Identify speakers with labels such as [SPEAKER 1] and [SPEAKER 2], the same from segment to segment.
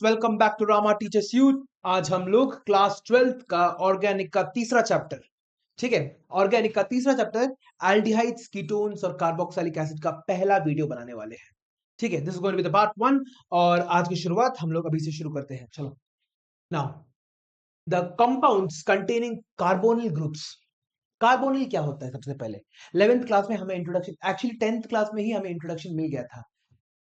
[SPEAKER 1] Students, welcome back to Rama teachers you. आज हम लोग क्लास 12th का ऑर्गेनिक का तीसरा चैप्टर, ठीक है, ऑर्गेनिक का तीसरा चैप्टर एल्डिहाइड्स, कीटोन्स और कार्बोक्सिलिक एसिड का पहला वीडियो बनाने वाले हैं। ठीक है, this is going to be the part 1 और आज की शुरुआत हम लोग अभी से शुरू करते हैं। चलो, now the compounds containing carbonyl groups. Carbonyl क्या होता है? सबसे पहले 11th क्लास में हमें इंट्रोडक्शन, एक्चुअली 10th क्लास में ही हमें इंट्रोडक्शन मिल गया था।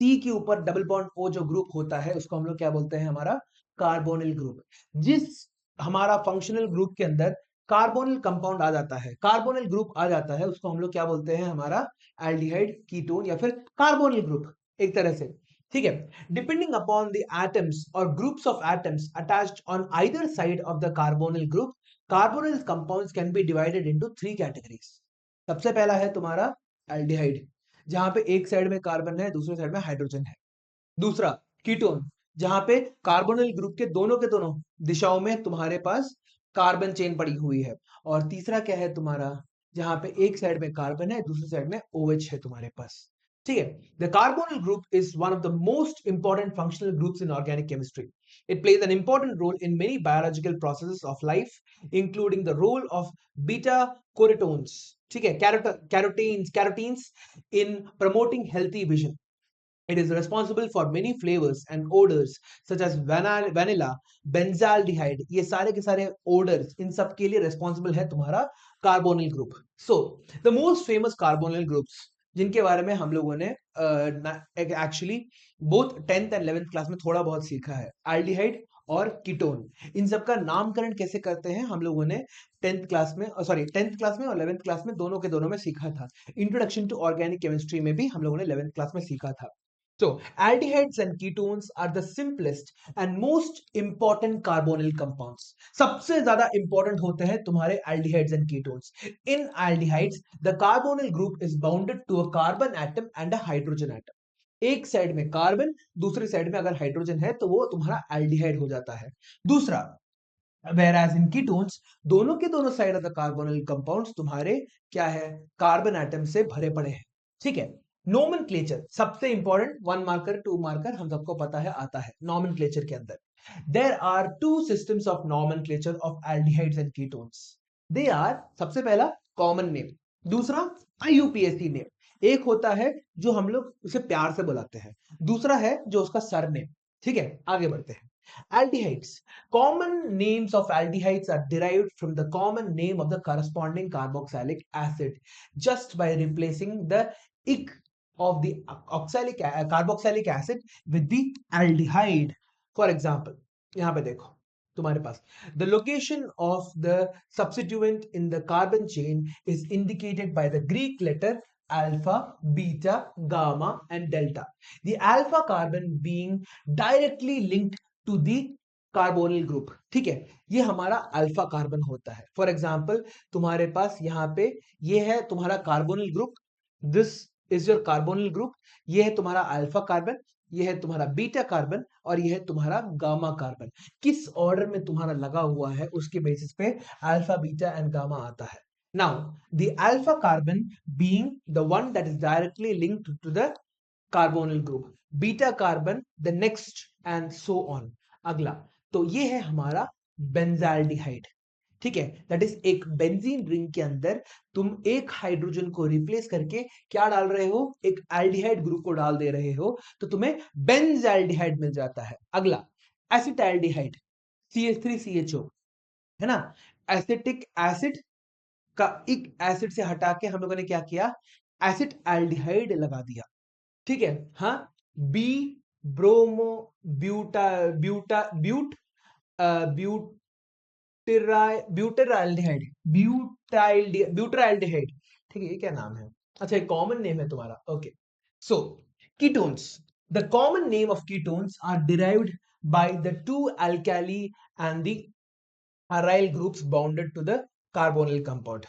[SPEAKER 1] टी के ऊपर डबल बॉन्ड ओ जो ग्रुप होता है उसको हम लोग क्या बोलते हैं? हमारा कार्बोनिल ग्रुप। जिस हमारा फंक्शनल ग्रुप के अंदर कार्बोनिल कंपाउंड आ जाता है, कार्बोनिल ग्रुप आ जाता है, उसको हम लोग क्या बोलते हैं? हमारा एल्डिहाइड, कीटोन या फिर कार्बोनिल ग्रुप एक तरह से। ठीक है, डिपेंडिंग अपॉन द एटम्स और groups of atoms attached on either side of the carbonyl group, carbonyl compounds can be divided into 3 categories. सबसे पहला है तुम्हारा एल्डिहाइड, जहां पे एक साइड में कार्बन है, दूसरे साइड में हाइड्रोजन है। दूसरा कीटोन, जहां पे कार्बोनिल ग्रुप के दोनों दिशाओं में तुम्हारे पास कार्बन चेन पड़ी हुई है। और तीसरा क्या है तुम्हारा? जहां पे एक साइड में कार्बन है, दूसरी साइड में OH है तुम्हारे पास। ठीक है, the carbonyl group is one of the most important functional groups in organic chemistry. It plays an important role in many biological processes of life, including the role of beta carotenes, ठीक है, carotenes in promoting healthy vision. It is responsible for many flavors and odors such as vanilla, benzaldehyde. ये सारे के सारे odors, इन सब के लिए responsible है तुम्हारा carbonyl group. So the most famous carbonyl groups जिनके बारे में हम लोगों ने actually both 10th and 11th class में थोड़ा बहुत सीखा है, एल्डिहाइड और कीटोन। इन सब का नामकरण कैसे करते हैं हम लोगों ने 10th क्लास में, सॉरी 10th क्लास में और 11th क्लास में दोनों के दोनों में सीखा था। इंट्रोडक्शन टू ऑर्गेनिक केमिस्ट्री में भी हम लोगों ने 11th क्लास में सीखा था। So, aldehydes and ketones are the simplest and most important carbonyl compounds. सबसे ज्यादा important होते हैं तुम्हारे aldehydes and ketones. In aldehydes, the carbonyl group is bounded to a carbon atom and a hydrogen atom. एक side में carbon, दूसरी side में अगर हाइड्रोजन है तो वो तुम्हारा एल्डिहाइड हो जाता है। दूसरा, whereas in ketones, दोनों के दोनों side of the carbonyl compounds तुम्हारे क्या है? कार्बन एटम से भरे पड़े हैं। ठीक है, नोमेनक्लेचर सबसे इंपॉर्टेंट, 1 मार्कर 2 मार्कर हम सबको पता है, आता है नोमेनक्लेचर के अंदर। There are 2 systems of nomenclature of aldehydes and ketones. They are, सबसे पहला कॉमन नेम, दूसरा IUPAC नेम। एक होता है जो हम लोग उसे प्यार से बुलाते हैं, दूसरा है जो उसका सर नेम। ठीक है, आगे बढ़ते हैं। Aldehydes. Common names of aldehydes are derived from the common name of the corresponding carboxylic acid just by replacing the ic of the carboxylic acid with the aldehyde. For example, यहाँ पे देखो तुम्हारे पास the location of the substituent in the carbon chain is indicated by the Greek letter alpha, beta, gamma and delta. The alpha carbon being directly linked to the carbonyl group. ठीक है, ये हमारा alpha carbon होता है। For example, तुम्हारे पास यहाँ पे ये है तुम्हारा carbonyl group, this is your carbonyl group. ये है तुम्हारा अल्फा कार्बन, ये है तुम्हारा बीटा कार्बन और ये है तुम्हारा गामा कार्बन। किस ऑर्डर में तुम्हारा लगा हुआ है उसके बेसिस पे अल्फा, बीटा एंड गामा आता है। Now the alpha carbon being the one that is directly linked to the carbonyl group, beta carbon the next and so on. अगला तो ये है हमारा बेंजाल्डिहाइड। ठीक है, दैट इज एक बेंजीन रिंग के अंदर तुम एक हाइड्रोजन को रिप्लेस करके क्या डाल रहे हो? एक एल्डिहाइड ग्रुप को डाल दे रहे हो, तो तुम्हें बेंजाल्डिहाइड मिल जाता है। अगला एसिटाल्डिहाइड, CH3CHO, है ना। एसिटिक एसिड का एक एसिड से हटा के हम लोगों ने क्या किया? एसिड एल्डिहाइड लगा दिया। ठीक है, हाँ, B bromo buta buta but butyraldehyde, butyraldehyde. ठीक है, ये क्या नाम है? अच्छा, एक कॉमन नेम है तुम्हारा। Okay, so ketones, the common name of ketones are derived by the two alkali and the aryl groups bounded to the carbonyl compound.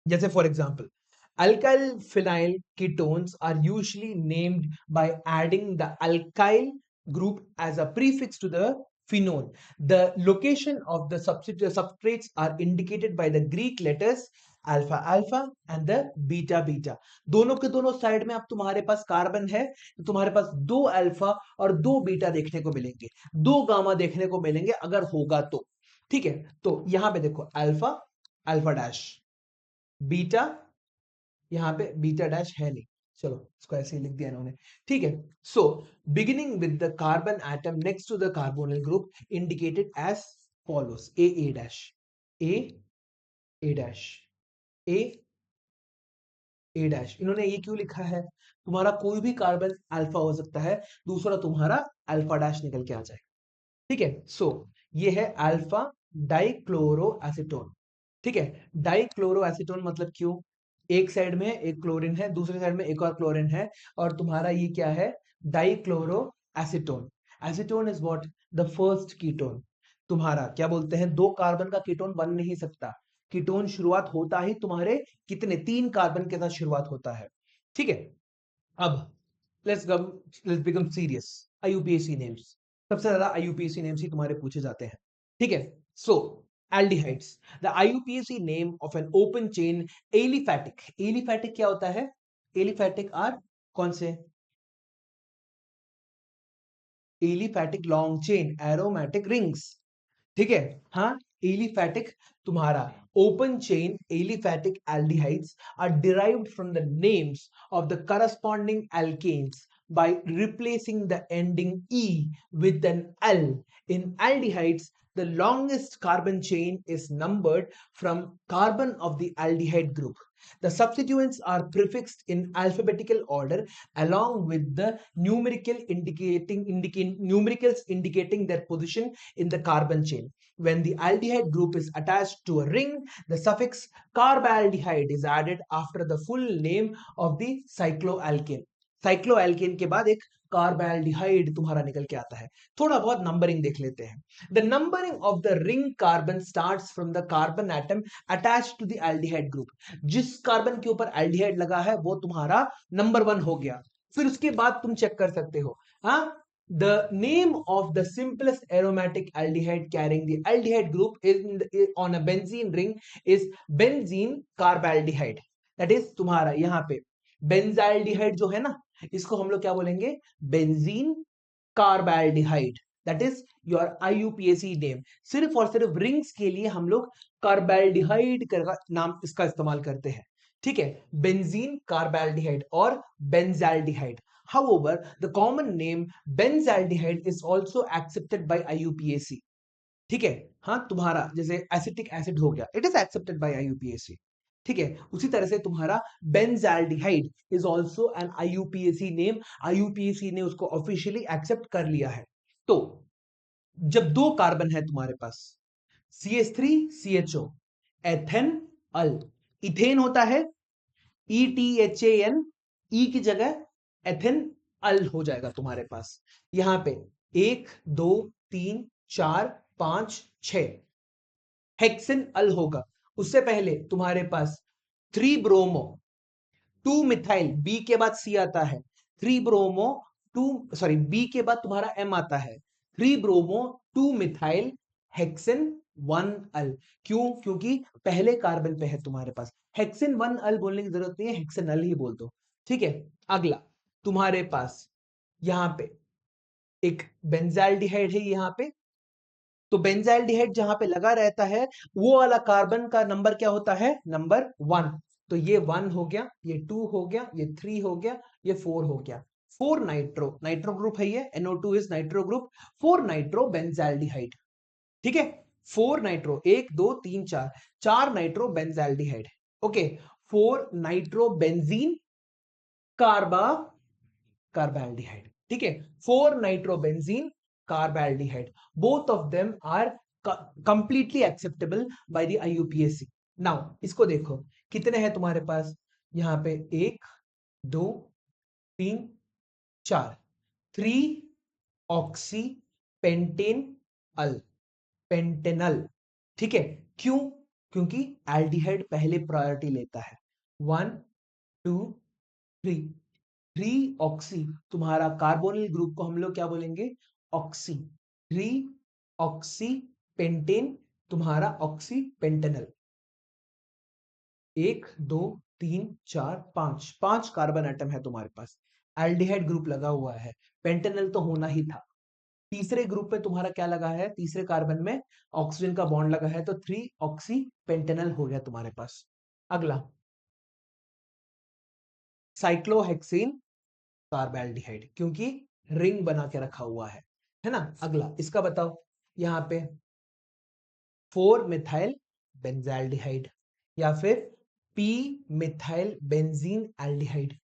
[SPEAKER 1] जैसे for example, alkyl phenyl ketones are usually named by adding the alkyl group as a prefix to the phenol. The location of the substrates are indicated by the Greek letters alpha alpha and the beta beta. दोनों के दोनों side में अब तुम्हारे पास carbon है, तो तुम्हारे पास दो अल्फा और दो बीटा देखने को मिलेंगे, दो गामा देखने को मिलेंगे अगर होगा तो। ठीक है, तो यहां पे देखो अल्फा, अल्फा डैश, बीटा, यहां पे बीटा डैश है नहीं, चलो इसको ऐसे ही लिख दिया इन्होंने। ठीक है, so beginning with the carbon atom next to the carbonyl group indicated as follows, a dash, a dash, a a dash. इन्होंने ये क्यों लिखा है? तुम्हारा कोई भी कार्बन अल्फा हो सकता है, दूसरा तुम्हारा अल्फा डैश निकल के आ जाए। ठीक है, सो ये है अल्फा डाइक्लोरो एसीटोन। ठीक है, डाइक्लोरो एसीटोन मतलब क्यों? एक साइड में एक क्लोरीन है, दूसरे साइड में एक और क्लोरीन है, और तुम्हारा ये क्या है? Dichloro acetone. Acetone is what? The first ketone. तुम्हारा क्या बोलते हैं, दो कार्बन का कीटोन बन नहीं सकता। कीटोन शुरुआत होता ही तुम्हारे कितने, तीन कार्बन के साथ शुरुआत होता है। ठीक है, अब let's become serious. IUPAC names, सबसे ज्यादा आईयूपीएसी नेम्स ही तुम्हारे पूछे जाते हैं। ठीक है, सो aldehydes, the IUPAC name of an open chain aliphatic। aliphatic क्या होता है? aliphatic are कौन से? aliphatic long chain aromatic rings। ठीक है, हाँ, एलिफैटिक तुम्हारा open chain aliphatic aldehydes are derived from the names of the corresponding alkanes by replacing the ending e with an l। In aldehydes, the longest carbon chain is numbered from carbon of the aldehyde group। The substituents are prefixed in alphabetical order along with the numericals indicating their position in the carbon chain। When the aldehyde group is attached to a ring, the suffix carbaldehyde is added after the full name of the cycloalkane। Cycloalkane के बाद एक carbaldehyde तुम्हारा निकल के आता है। थोड़ा बहुत नंबरिंग देख लेते हैं। The numbering of the ring carbon starts from the carbon atom attached to the aldehyde group. जिस कार्बन के ऊपर एल्डिहाइड लगा है वो तुम्हारा नंबर 1 हो गया। फिर उसके बाद तुम चेक कर सकते हो, हाँ, the name of the simplest aromatic aldehyde carrying the aldehyde group on a benzene ring is benzene carbaldehyde। that is तुम्हारा यहाँ पे बेंजाइल्डिहाइड जो है ना, इसको हम लोग क्या बोलेंगे? Benzene carbaldehyde. That is your IUPAC name. सिर्फ और सिर्फ रिंग्स के लिए हम लोग कार्बाल्डिहाइड का नाम इसका इस्तेमाल करते हैं। ठीक है, बेंजीन कार्बाल्डिहाइड और benzaldehyde. However, the common name benzaldehyde is also accepted by IUPAC। ठीक है, हाँ, तुम्हारा जैसे एसिटिक एसिड हो गया, it is accepted by IUPAC. ठीक है, उसी तरह से तुम्हारा benzaldehyde is also an IUPAC name. IUPAC ने उसको ऑफिशियली एक्सेप्ट कर लिया है। तो जब दो कार्बन है तुम्हारे पास, CH3CHO, एथेन अल, इथेन होता है ETHAN, ई की जगह एथेन अल हो जाएगा तुम्हारे पास। यहां पे 1 2 3 4 5 6 हेक्सेन अल होगा। उससे पहले तुम्हारे पास 3 ब्रोमो 2 मिथाइल, बी के बाद सी आता है, 3 ब्रोमो 2, सॉरी, बी के बाद तुम्हारा एम आता है, 3 ब्रोमो 2 मिथाइल हेक्सेन 1 अल। क्यों? क्योंकि पहले कार्बन पे है तुम्हारे पास। हेक्सेन 1 अल बोलने की जरूरत नहीं है, हेक्सेन अल ही बोल दो। ठीक है, अगला तुम्हारे पास यहां पे एक बेंजाल्डिहाइड है यहां पे। तो बेंजाल्डिहाइड जहां पे लगा रहता है वो वाला कार्बन का नंबर क्या होता है? नंबर 1। तो ये 1 हो गया, ये 2 हो गया, ये 3 हो गया, ये 4 हो गया। 4 नाइट्रो, नाइट्रो ग्रुप है ये, NO2 is nitro group. 4 nitro benzaldehyde. ठीक है, 4 nitro, 1 2 3 4, 4 nitro benzaldehyde. Okay, 4 nitro benzene carba carbaldehyde. ठीक है, 4 nitrobenzene carbaldehyde, both of them are completely acceptable by the IUPAC. Now इसको देखो, कितने हैं तुम्हारे पास? यहां पे 1 2 3 4, 3 ऑक्सी पेंटेन अल, पेंटेनल। ठीक है, क्यों? क्योंकि एल्डिहाइड पहले प्रायोरिटी लेता है। 1 2 3, 3 ऑक्सी, तुम्हारा कार्बोनिल ग्रुप को हम लोग क्या बोलेंगे? ऑक्सी। 3 ऑक्सी पेंटेन, तुम्हारा ऑक्सी पेंटेनल। एक, दो, तीन, चार, पांच, पांच कार्बन एटम है तुम्हारे पास। एल्डिहाइड ग्रुप लगा हुआ है, पेंटेनल तो होना ही था। तीसरे ग्रुप में तुम्हारा क्या लगा है, तीसरे कार्बन में ऑक्सीजन का बॉन्ड लगा है, तो 3 ऑक्सी पेंटेनल हो गया तुम्हारे पास। अगला साइक्लोहेक्सेन कार्बेल्डिहाइड, क्योंकि रिंग बना के रखा हुआ है ना। अगला इसका बताओ, यहां पे 4 मिथाइल बेंजाल्डिहाइड या फिर पी मिथाइल बेंजीन एल्डिहाइड।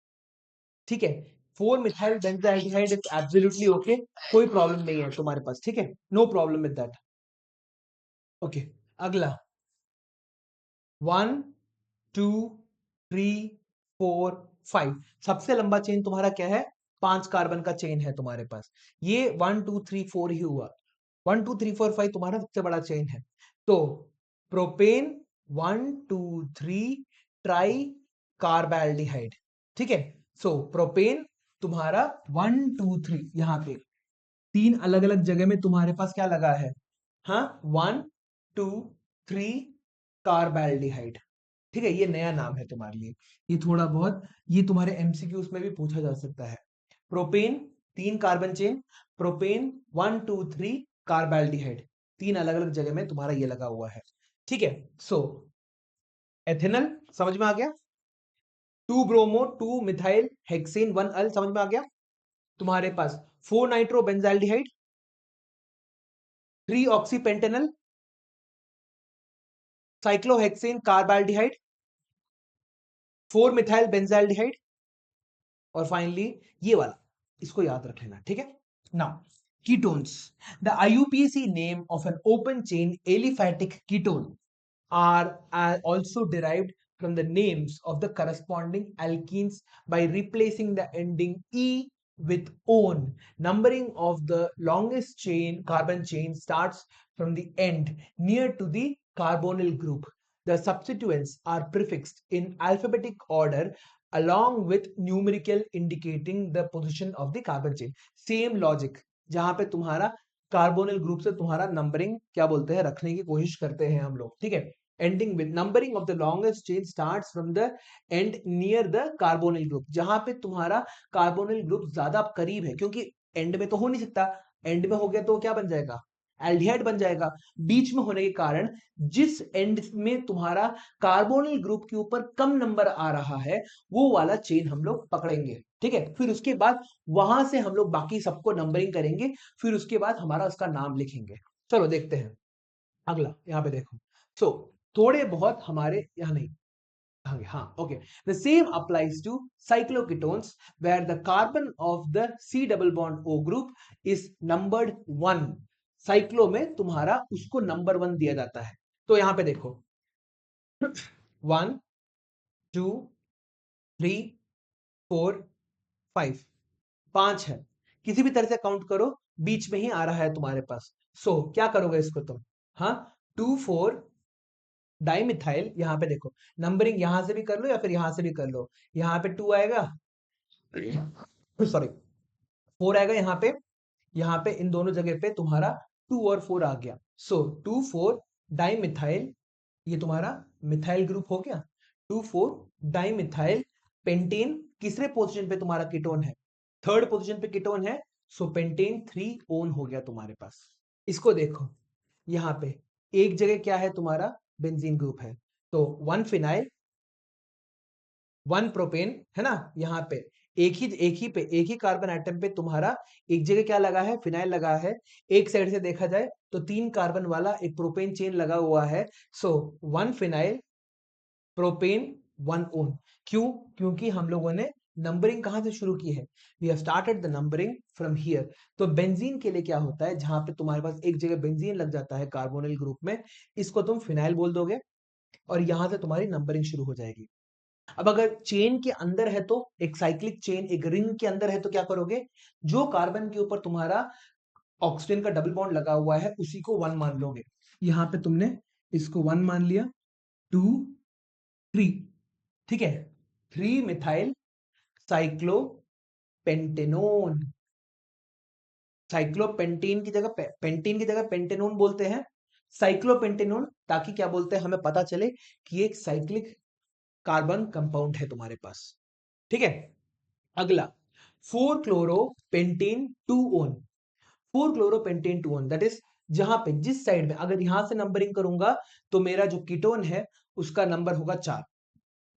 [SPEAKER 1] ठीक है, 4 methyl benzaldehyde is absolutely okay, कोई प्रॉब्लम नहीं है तुम्हारे पास, ठीक है, no problem with that. Okay, अगला 1 2 3 4 5, सबसे लंबा चेन तुम्हारा क्या है, 5 कार्बन का चेन है तुम्हारे पास। ये 1 2 3 4 ही हुआ, 1 2 3 4 5 तुम्हारा सबसे बड़ा चेन है। तो प्रोपेन 1 2 3 ट्राई कार्बेल्डिहाइड। ठीक है, सो प्रोपेन तुम्हारा 1 2 3, यहां पे 3 अलग अलग जगह में तुम्हारे पास क्या लगा है, हाँ 1 2 3 कार्बेल्डिहाइड। ठीक है, ये नया नाम है तुम्हारे लिए, ये थोड़ा बहुत ये तुम्हारे एमसीक्यूज में भी पूछा जा सकता है। Propane 3 carbon chain, propane 1 2 3 carbaldehyde, 3 अलग अलग जगह में तुम्हारा ये लगा हुआ है। ठीक है, सो एथेनल समझ में आ गया, 2 ब्रोमो 2 मिथाइल हेक्सेन 1 अल समझ में आ गया। तुम्हारे पास 4 nitro benzaldehyde, 3 oxy Pantanal, cyclohexane carbaldehyde, 4 methyl benzaldehyde, और फाइनली ये वाला, इसको याद रख लेना, ठीक है। Now ketones, the IUPAC name of an open chain aliphatic ketone are also derived from the names of the corresponding alkenes by replacing the ending e with on. Numbering of the longest chain carbon chain starts from the end near to the carbonyl group. The substituents are prefixed in alphabetic order along with numerical indicating the position of the carbon chain. Same logic, जहां पे तुम्हारा carbonyl group से तुम्हारा numbering क्या बोलते हैं रखने की कोशिश करते हैं हम लोग, ठीक है। Ending with numbering of the longest chain starts from the end near the carbonyl group, जहां पे तुम्हारा कार्बोनिल ग्रुप ज्यादा करीब है, क्योंकि एंड में तो हो नहीं सकता, एंड में हो गया तो क्या बन जाएगा, एल्डिहाइड बन जाएगा। बीच में होने के कारण जिस एंड में तुम्हारा कार्बोनिल ग्रुप के ऊपर कम नंबर आ रहा है वो वाला चेन हम लोग पकड़ेंगे, ठीक है। फिर उसके बाद वहां से हम लोग बाकी सबको नंबरिंग करेंगे, फिर उसके बाद हमारा उसका नाम लिखेंगे। चलो देखते हैं अगला, यहां पे देखो। सो थोड़े बहुत हमारे यहां नहीं, हाँ okay, the same applies to cycloketones where the carbon of the C double bond O group is numbered 1। Cyclo में तुम्हारा उसको नंबर 1 दिया जाता है। तो यहां पे देखो 1 2 3 4 5, 5 है, किसी भी तरह से काउंट करो, बीच में ही आ रहा है तुम्हारे पास। सो क्या करोगे इसको तुम, हाँ 2 4 डाइमिथाइल, यहां पे देखो नंबरिंग यहां से भी कर लो या फिर यहां से भी कर लो, यहां पे 2 आएगा, सॉरी 4 आएगा यहाँ पे इन दोनों जगह पे तुम्हारा 2 और 4 आ गया। सो 2 4 डाइमिथाइल, ये तुम्हारा मिथाइल ग्रुप हो गया। 2 4 डाइमिथाइल पेंटेन किसरे पोजीशन पे तुम्हारा कीटोन है, थर्ड पोजीशन पे कीटोन है। सो पेंटेन 3 ओन हो गया तुम्हारे पास। इसको देखो, यहाँ पे एक जगह क्या है तुम्हारा बेंजीन ग्रुप है, तो 1 फिनाइल 1 प्रोपेन है ना, यहाँ पे एक ही कार्बन एटम पे तुम्हारा एक जगह क्या लगा है, फिनाइल लगा है। एक साइड से देखा जाए तो 3 कार्बन वाला एक प्रोपेन चेन लगा हुआ है। सो 1 फिनाइल प्रोपेन 1 ओन। क्यों, क्योंकि हम लोगों ने नंबरिंग कहां से शुरू की है, we have started the numbering from here. तो बेंजीन के लिए क्या होता है, जहां पे तुम्हारे पास एक जगह बेंजीन लग जाता है कार्बोनिल ग्रुप में, इसको तुम फिनाइल बोल दोगे और यहां से तुम्हारी नंबरिंग शुरू हो जाएगी। अब अगर चेन के अंदर है तो एक साइक्लिक चेन एक रिंग के अंदर है तो क्या करोगे, जो कार्बन के ऊपर तुम्हारा ऑक्सीजन का डबल बॉन्ड लगा हुआ है उसी को 1 मान लोगे। यहां पे तुमने इसको 1 मान लिया, 2 3, ठीक है, 3 मिथाइल साइक्लो पेंटेनोन, साइक्लोपेंटीन की जगह पेंटीन की जगह पेंटेनोन बोलते हैं, साइक्लोपेंटेनोन, ताकि क्या बोलते हैं हमें पता चले कि एक साइक्लिक कार्बन कंपाउंड है तुम्हारे पास। ठीक है, अगला 4 क्लोरोपेंटेन 2 ओन। 4 क्लोरोपेंटेन 2 ओन, दैट इज जहां पे जिस साइड में, अगर यहां से नंबरिंग करूंगा तो मेरा जो कीटोन है उसका नंबर होगा 4,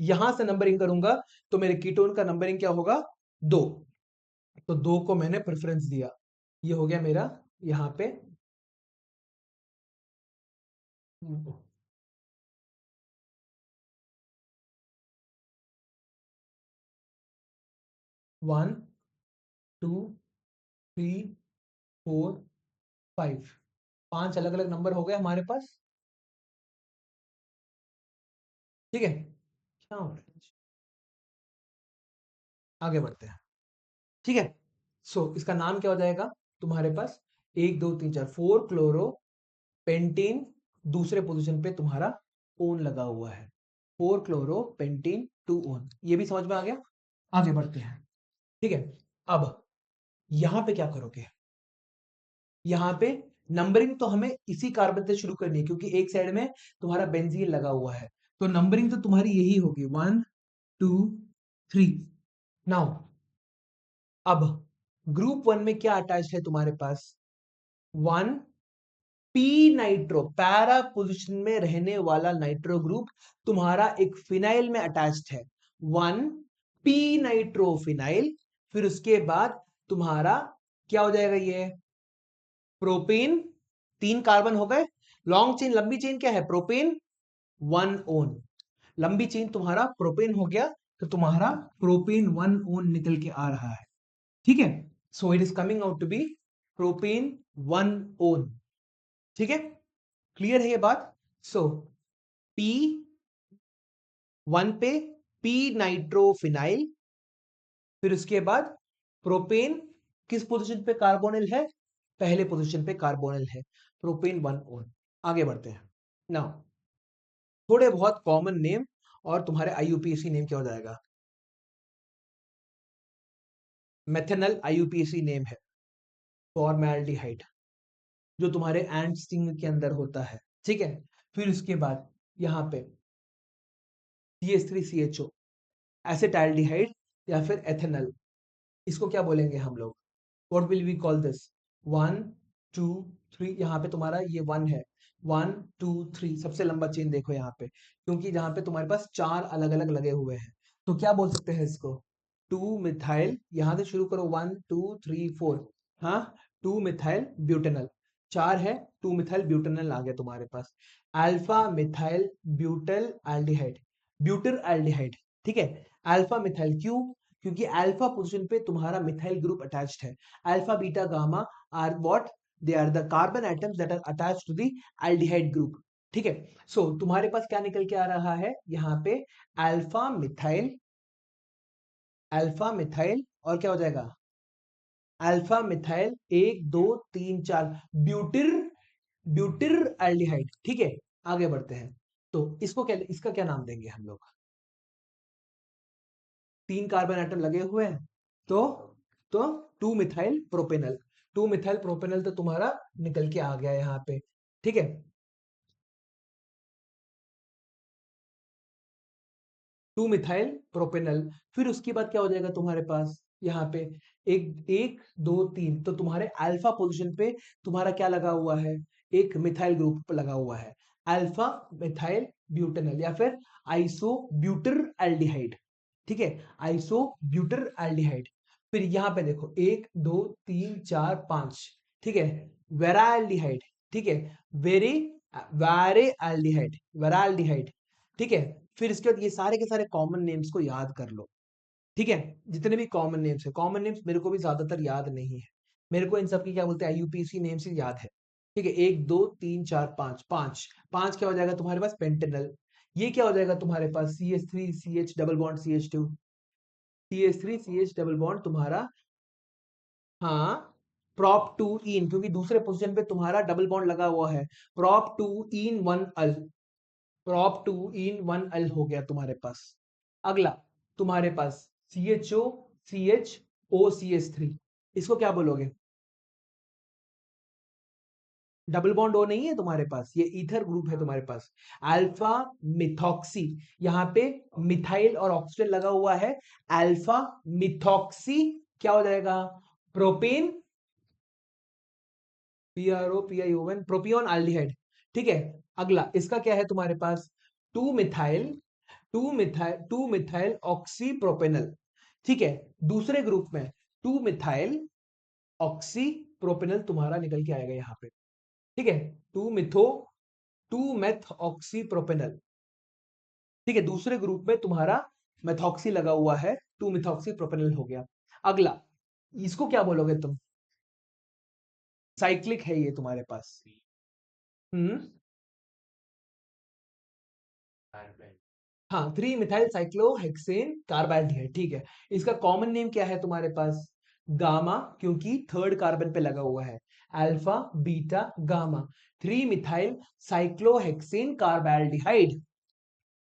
[SPEAKER 1] यहां से नंबरिंग करूंगा तो मेरे कीटोन का नंबरिंग क्या होगा 2, तो 2 को मैंने प्रेफरेंस दिया, ये हो गया मेरा यहां पे 1 2 3 4 5, 5 अलग अलग नंबर हो गए हमारे पास। ठीक है, क्या हो रहा है? आगे बढ़ते हैं। ठीक है, सो इसका नाम क्या हो जाएगा तुम्हारे पास, 1 2 3 4, 4 क्लोरोपेंटीन, दूसरे पोजीशन पे तुम्हारा ओन लगा हुआ है, 4 क्लोरोपेंटीन 2 ओन, ये भी समझ में आ गया। आगे बढ़ते हैं। ठीक है, अब यहां पे क्या करोगे, यहां पे नंबरिंग तो हमें इसी कार्बन से शुरू करनी है क्योंकि एक साइड में तुम्हारा बेंजीन लगा हुआ है, तो नंबरिंग तो तुम्हारी यही होगी 1 2 3। नाउ अब ग्रुप 1 में क्या अटैच है तुम्हारे पास, 1 पी नाइट्रो, पैरा पोजिशन में रहने वाला नाइट्रो ग्रुप तुम्हारा एक फिनाइल में अटैच्ड है, 1 पी नाइट्रोफिनाइल। फिर उसके बाद तुम्हारा क्या हो जाएगा, ये प्रोपेन, 3 कार्बन हो गए, लॉन्ग चेन लंबी चेन क्या है प्रोपेन 1 ओन, लंबी चेन तुम्हारा प्रोपेन हो गया, तो तुम्हारा प्रोपेन 1 ओन निकल के आ रहा है। ठीक है, so it is coming out to be propane 1 one. ठीक है, क्लियर है ये बात। सो पी 1 पे पी नाइट्रोफिनाइल, फिर उसके बाद प्रोपेन किस पोजीशन पे कार्बोनिल है, पहले पोजीशन पे कार्बोनिल है, प्रोपेन 1 ओन। आगे बढ़ते हैं। नाउ थोड़े बहुत कॉमन नेम और तुम्हारे आईयूपीएसी नेम क्या हो जाएगा, मेथेनल आईयूपीएसी नेम है, फॉर्मेल्डिहाइड, जो तुम्हारे एंड स्टिंग के अंदर होता है। ठीक है, फिर उसके बाद यहाँ पे CH3CHO, एसिटाल्डिहाइड या फिर एथेनल, इसको क्या बोलेंगे हम लोग, what will we call this, 1 2 3, यहाँ पे तुम्हारा ये 1 है, 1 2 3 सबसे लंबा चेन देखो यहाँ पे, क्योंकि जहाँ पे तुम्हारे पास 4 अलग अलग लगे हुए हैं, तो क्या बोल सकते हैं इसको, 2 मिथाइल, यहाँ से शुरू करो 1 2 3 4, हाँ 2 मिथाइल ब्यूटेनल, 4 है, 2 मिथाइल ब्यूटेनल आ गया तुम्हारे पास, alpha methyl butyl aldehyde, ब्यूटर aldehyde. ठीक है, अल्फा मिथाइल क्यों, क्योंकि अल्फा पोजीशन पे तुम्हारा मिथाइल ग्रुप अटैच्ड है, alpha beta gamma are what, they are the carbon atoms that are attached to the aldehyde group. ठीक है, सो तुम्हारे पास क्या निकल के आ रहा है यहाँ पे, अल्फा मिथाइल, अल्फा मिथाइल और क्या हो जाएगा, अल्फा मिथाइल 1 2 3 4 ब्यूटिर, ब्यूटिर एल्डिहाइड। ठीक है, आगे बढ़ते हैं। तो इसको क्या, इसका क्या नाम देंगे हम लोग, 3 कार्बन एटम लगे हुए हैं, तो तो 2 मिथाइल प्रोपेनल, 2 मिथाइल प्रोपेनल तो तुम्हारा निकल के आ गया यहाँ पे। ठीक है, 2 मिथाइल प्रोपेनल, फिर उसके बाद क्या हो जाएगा तुम्हारे पास यहाँ पे, 1 1 2 3, तो तुम्हारे अल्फा पोजीशन पे तुम्हारा क्या लगा हुआ है, एक मिथाइल ग्रुप लगा हुआ है, अल्फा मिथाइल ब्यूटेनल या फिर आइसो ब्यूटर एल्डिहाइड। ठीक है, आइसो ब्यूटर एल्डिहाइड। फिर यहाँ पे देखो 1 2 3 4 5, ठीक है, वेराल्डिहाइड। ठीक है, वेरे वारे एल्डिहाइड, वेराल्डिहाइड। ठीक है, फिर इसके बाद ये सारे के सारे कॉमन नेम्स को याद कर लो। ठीक है, जितने भी कॉमन नेम्स है, कॉमन नेम्स मेरे को भी ज्यादातर याद नहीं है, मेरे को इन सब की क्या बोलते हैं आईयूपीएसी नेम्स ही याद है। ठीक है, 1 2 3 4 5, 5 क्या हो जाएगा तुम्हारे पास पेंटेनल, ये क्या हो जाएगा तुम्हारे पास CH3CH double bond CH2, CH3CH double bond तुम्हारा, हाँ prop 2 इन, क्योंकि दूसरे पोजीशन पे तुम्हारा डबल बॉन्ड लगा हुआ है, prop 2 इन 1 अल, prop 2 इन 1 अल हो गया तुम्हारे पास। अगला तुम्हारे पास CHO CH OCH3, इसको क्या बोलोगे, डबल बॉन्ड ओ नहीं है तुम्हारे पास, ये ईथर ग्रुप है तुम्हारे पास। अल्फा मिथॉक्सी, यहाँ पे मिथाइल और ऑक्सीजन लगा हुआ है, अल्फा मिथॉक्सी क्या हो जाएगा, प्रोपेन, PROPION, प्रोपियोन एल्डिहाइड। ठीक है, अगला इसका क्या है तुम्हारे पास, two methyl, two methyl oxy propanal. ठीक है, दूसरे ग्रुप में टू मिथाइल ऑक्सी प्रोपेनल तुम्हारा निकल के आएगा यहाँ पे। ठीक है, टू मेथ ऑक्सी प्रोपेनल। ठीक है, दूसरे ग्रुप में तुम्हारा मेथॉक्सी लगा हुआ है, टू मिथॉक्सी प्रोपेनल हो गया। अगला इसको क्या बोलोगे तुम, साइक्लिक है ये तुम्हारे पास। हम्म, हाँ, 3 मिथाइल साइक्लोहेक्सेन कार्बाल्डिहाइड। ठीक है, इसका कॉमन नेम क्या है तुम्हारे पास, गामा, क्योंकि थर्ड कार्बन पे लगा हुआ है, alpha beta gamma, 3 methyl cyclohexane carbaldehyde,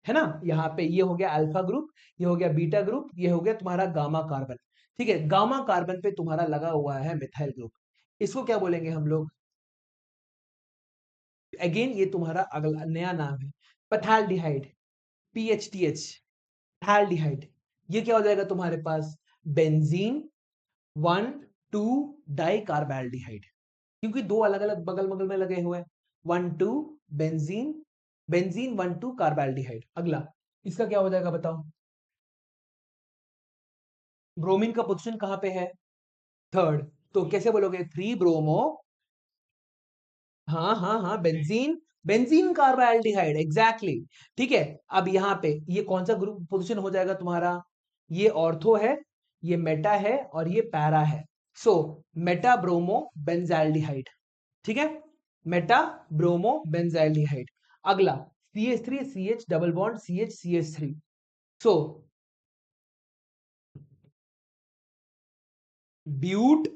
[SPEAKER 1] है ना। यहाँ पे ये हो गया अल्फा ग्रुप, ये हो गया बीटा ग्रुप, ये हो गया तुम्हारा गामा कार्बन। ठीक है, गामा कार्बन पे तुम्हारा लगा हुआ है मिथाइल ग्रुप, इसको क्या बोलेंगे हम लोग, अगेन ये तुम्हारा अगला नया नाम है, पथाल्डिहाइड, PHTH, पथाल्डिहाइड। ये क्या हो जाएगा तुम्हारे पास, बेंजीन 1 2 डाई कार्बाल्डिहाइड, क्योंकि दो अलग अलग बगल बगल में लगे हुए हैं, 1 2 बेंजीन, बेंजीन 1 2 कार्बाल्डिहाइड। अगला इसका क्या हो जाएगा बताओ, ब्रोमीन का पोजीशन कहां पे है, थर्ड, तो कैसे बोलोगे, 3 ब्रोमो, हाँ हाँ हाँ, बेंजीन, बेंजीन कार्बाल्डिहाइड, एग्जैक्टली। ठीक है, अब यहाँ पे ये कौन सा ग्रुप पोजीशन हो जाएगा तुम्हारा, ये ऑर्थो है, ये मेटा है और ये पैरा है, सो मेटा ब्रोमो बेंजाल्डिहाइड। ठीक है, मेटा ब्रोमो बेंजाल्डिहाइड। अगला CH3 CH double bond CH so but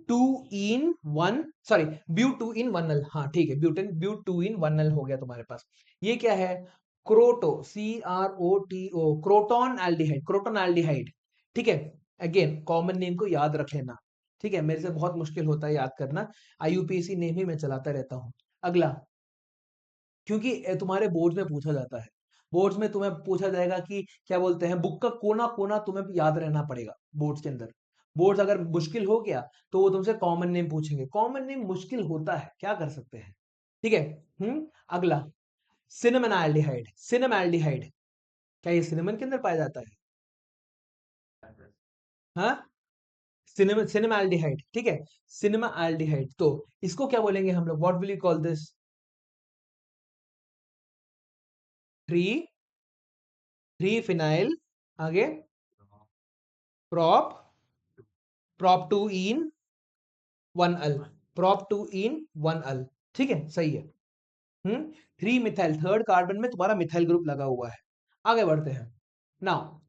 [SPEAKER 1] two en one, sorry but two en one al, हाँ ठीक है, butane but two en one al हो गया तुम्हारे पास। ये क्या है, croto, CROTO, croton aldehyde, croton aldehyde. ठीक है, अगेन कॉमन नेम को याद रख लेना। ठीक है, मेरे से बहुत मुश्किल होता है याद करना, IUPAC नेम ही मैं चलाता रहता हूँ। अगला, क्योंकि तुम्हारे बोर्ड में पूछा जाता है, बोर्ड्स में तुम्हें पूछा जाएगा कि क्या बोलते हैं, बुक का कोना कोना तुम्हें याद रहना पड़ेगा बोर्ड्स के अंदर। बोर्ड्स अगर मुश्किल हो गया तो वो तुमसे कॉमन नेम पूछेंगे, कॉमन नेम मुश्किल होता है, क्या कर सकते हैं। ठीक है, अगला सिनेमन एल्डिहाइड, क्या ये सिनेमन के अंदर पाया जाता है, हाँ, सिनेमा एल्डिहाइड। ठीक है, सिनेमा एल्डिहाइड, तो इसको क्या बोलेंगे हम लोग, what will you call this, three three phenyl, आगे prop, prop two en one al, prop two en one al. ठीक है, सही है। 3 मिथाइल, थर्ड कार्बन में तुम्हारा मिथाइल ग्रुप लगा हुआ है। आगे बढ़ते हैं, नाउ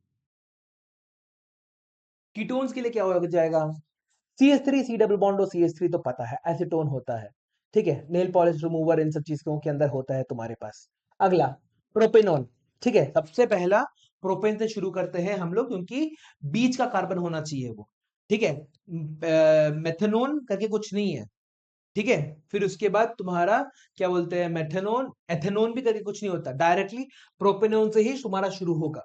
[SPEAKER 1] कीटोन्स के लिए क्या हो जाएगा, CH3 C डबल बॉन्ड और CH3 तो पता है, एसीटोन होता है। ठीक है, नेल पॉलिश रिमूवर इन सब चीजों के अंदर होता है तुम्हारे पास। अगला प्रोपेनॉन। ठीक है, सबसे पहला प्रोपेन से शुरू करते हैं हम लोग, क्योंकि बीच का कार्बन होना चाहिए वो। ठीक है, मेथेनोन करके कुछ नहीं है। ठीक है, फिर उसके बाद तुम्हारा क्या बोलते हैं, मेथेनोन, एथेनोन भी करके कुछ नहीं होता, डायरेक्टली प्रोपेनोन से ही तुम्हारा शुरू होगा।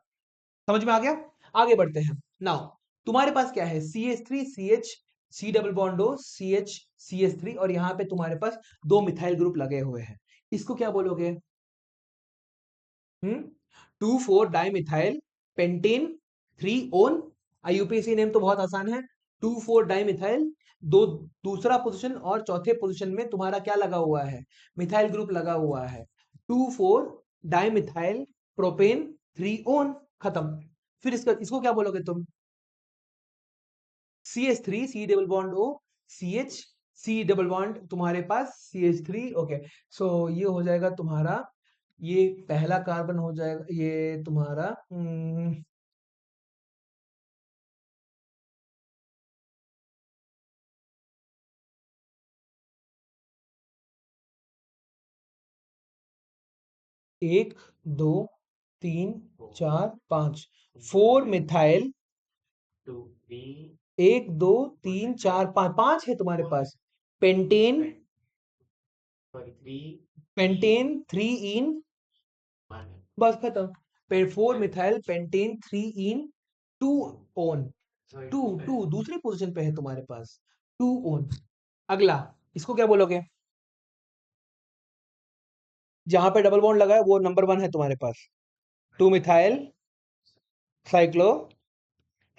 [SPEAKER 1] समझ में आ गया, आगे बढ़ते हैं। नाउ तुम्हारे पास क्या है, CH3 CH C double bond O CH और यहाँ पे तुम्हारे पास 2 मिथाइल ग्रुप लगे हुए हैं, इसको क्या बोलोगे, 2 4 dimethyl pentane 3 own. IUPAC name तो बहुत आसान है, 2 4 डाइमिथाइल, दो, दूसरा पोजीशन और चौथे पोजीशन में तुम्हारा क्या लगा हुआ है, मिथाइल ग्रुप लगा हुआ है, 2 4 डाइमिथाइल प्रोपेन 3 ओन, खत्म। फिर इसको क्या बोलोगे तुम, CH3 C double bond O CH C double bond तुम्हारे पास CH3, ओके। सो ये हो जाएगा तुम्हारा, ये पहला कार्बन हो जाएगा, ये तुम्हारा 1 2 3 4 5, 4 मिथाइल, 1 2 3 4 5, 5 है तुम्हारे पास पेंटेन, पेंटेन 3 इन, बस खत्म। 4 मिथाइल पेंटेन 3 इन 2 ओन, टू टू दूसरी पोजीशन पे है तुम्हारे पास, 2 ओन। अगला इसको क्या बोलोगे? जहां पे डबल बॉन्ड लगा है वो नंबर 1 है तुम्हारे पास, 2 मिथाइल साइक्लो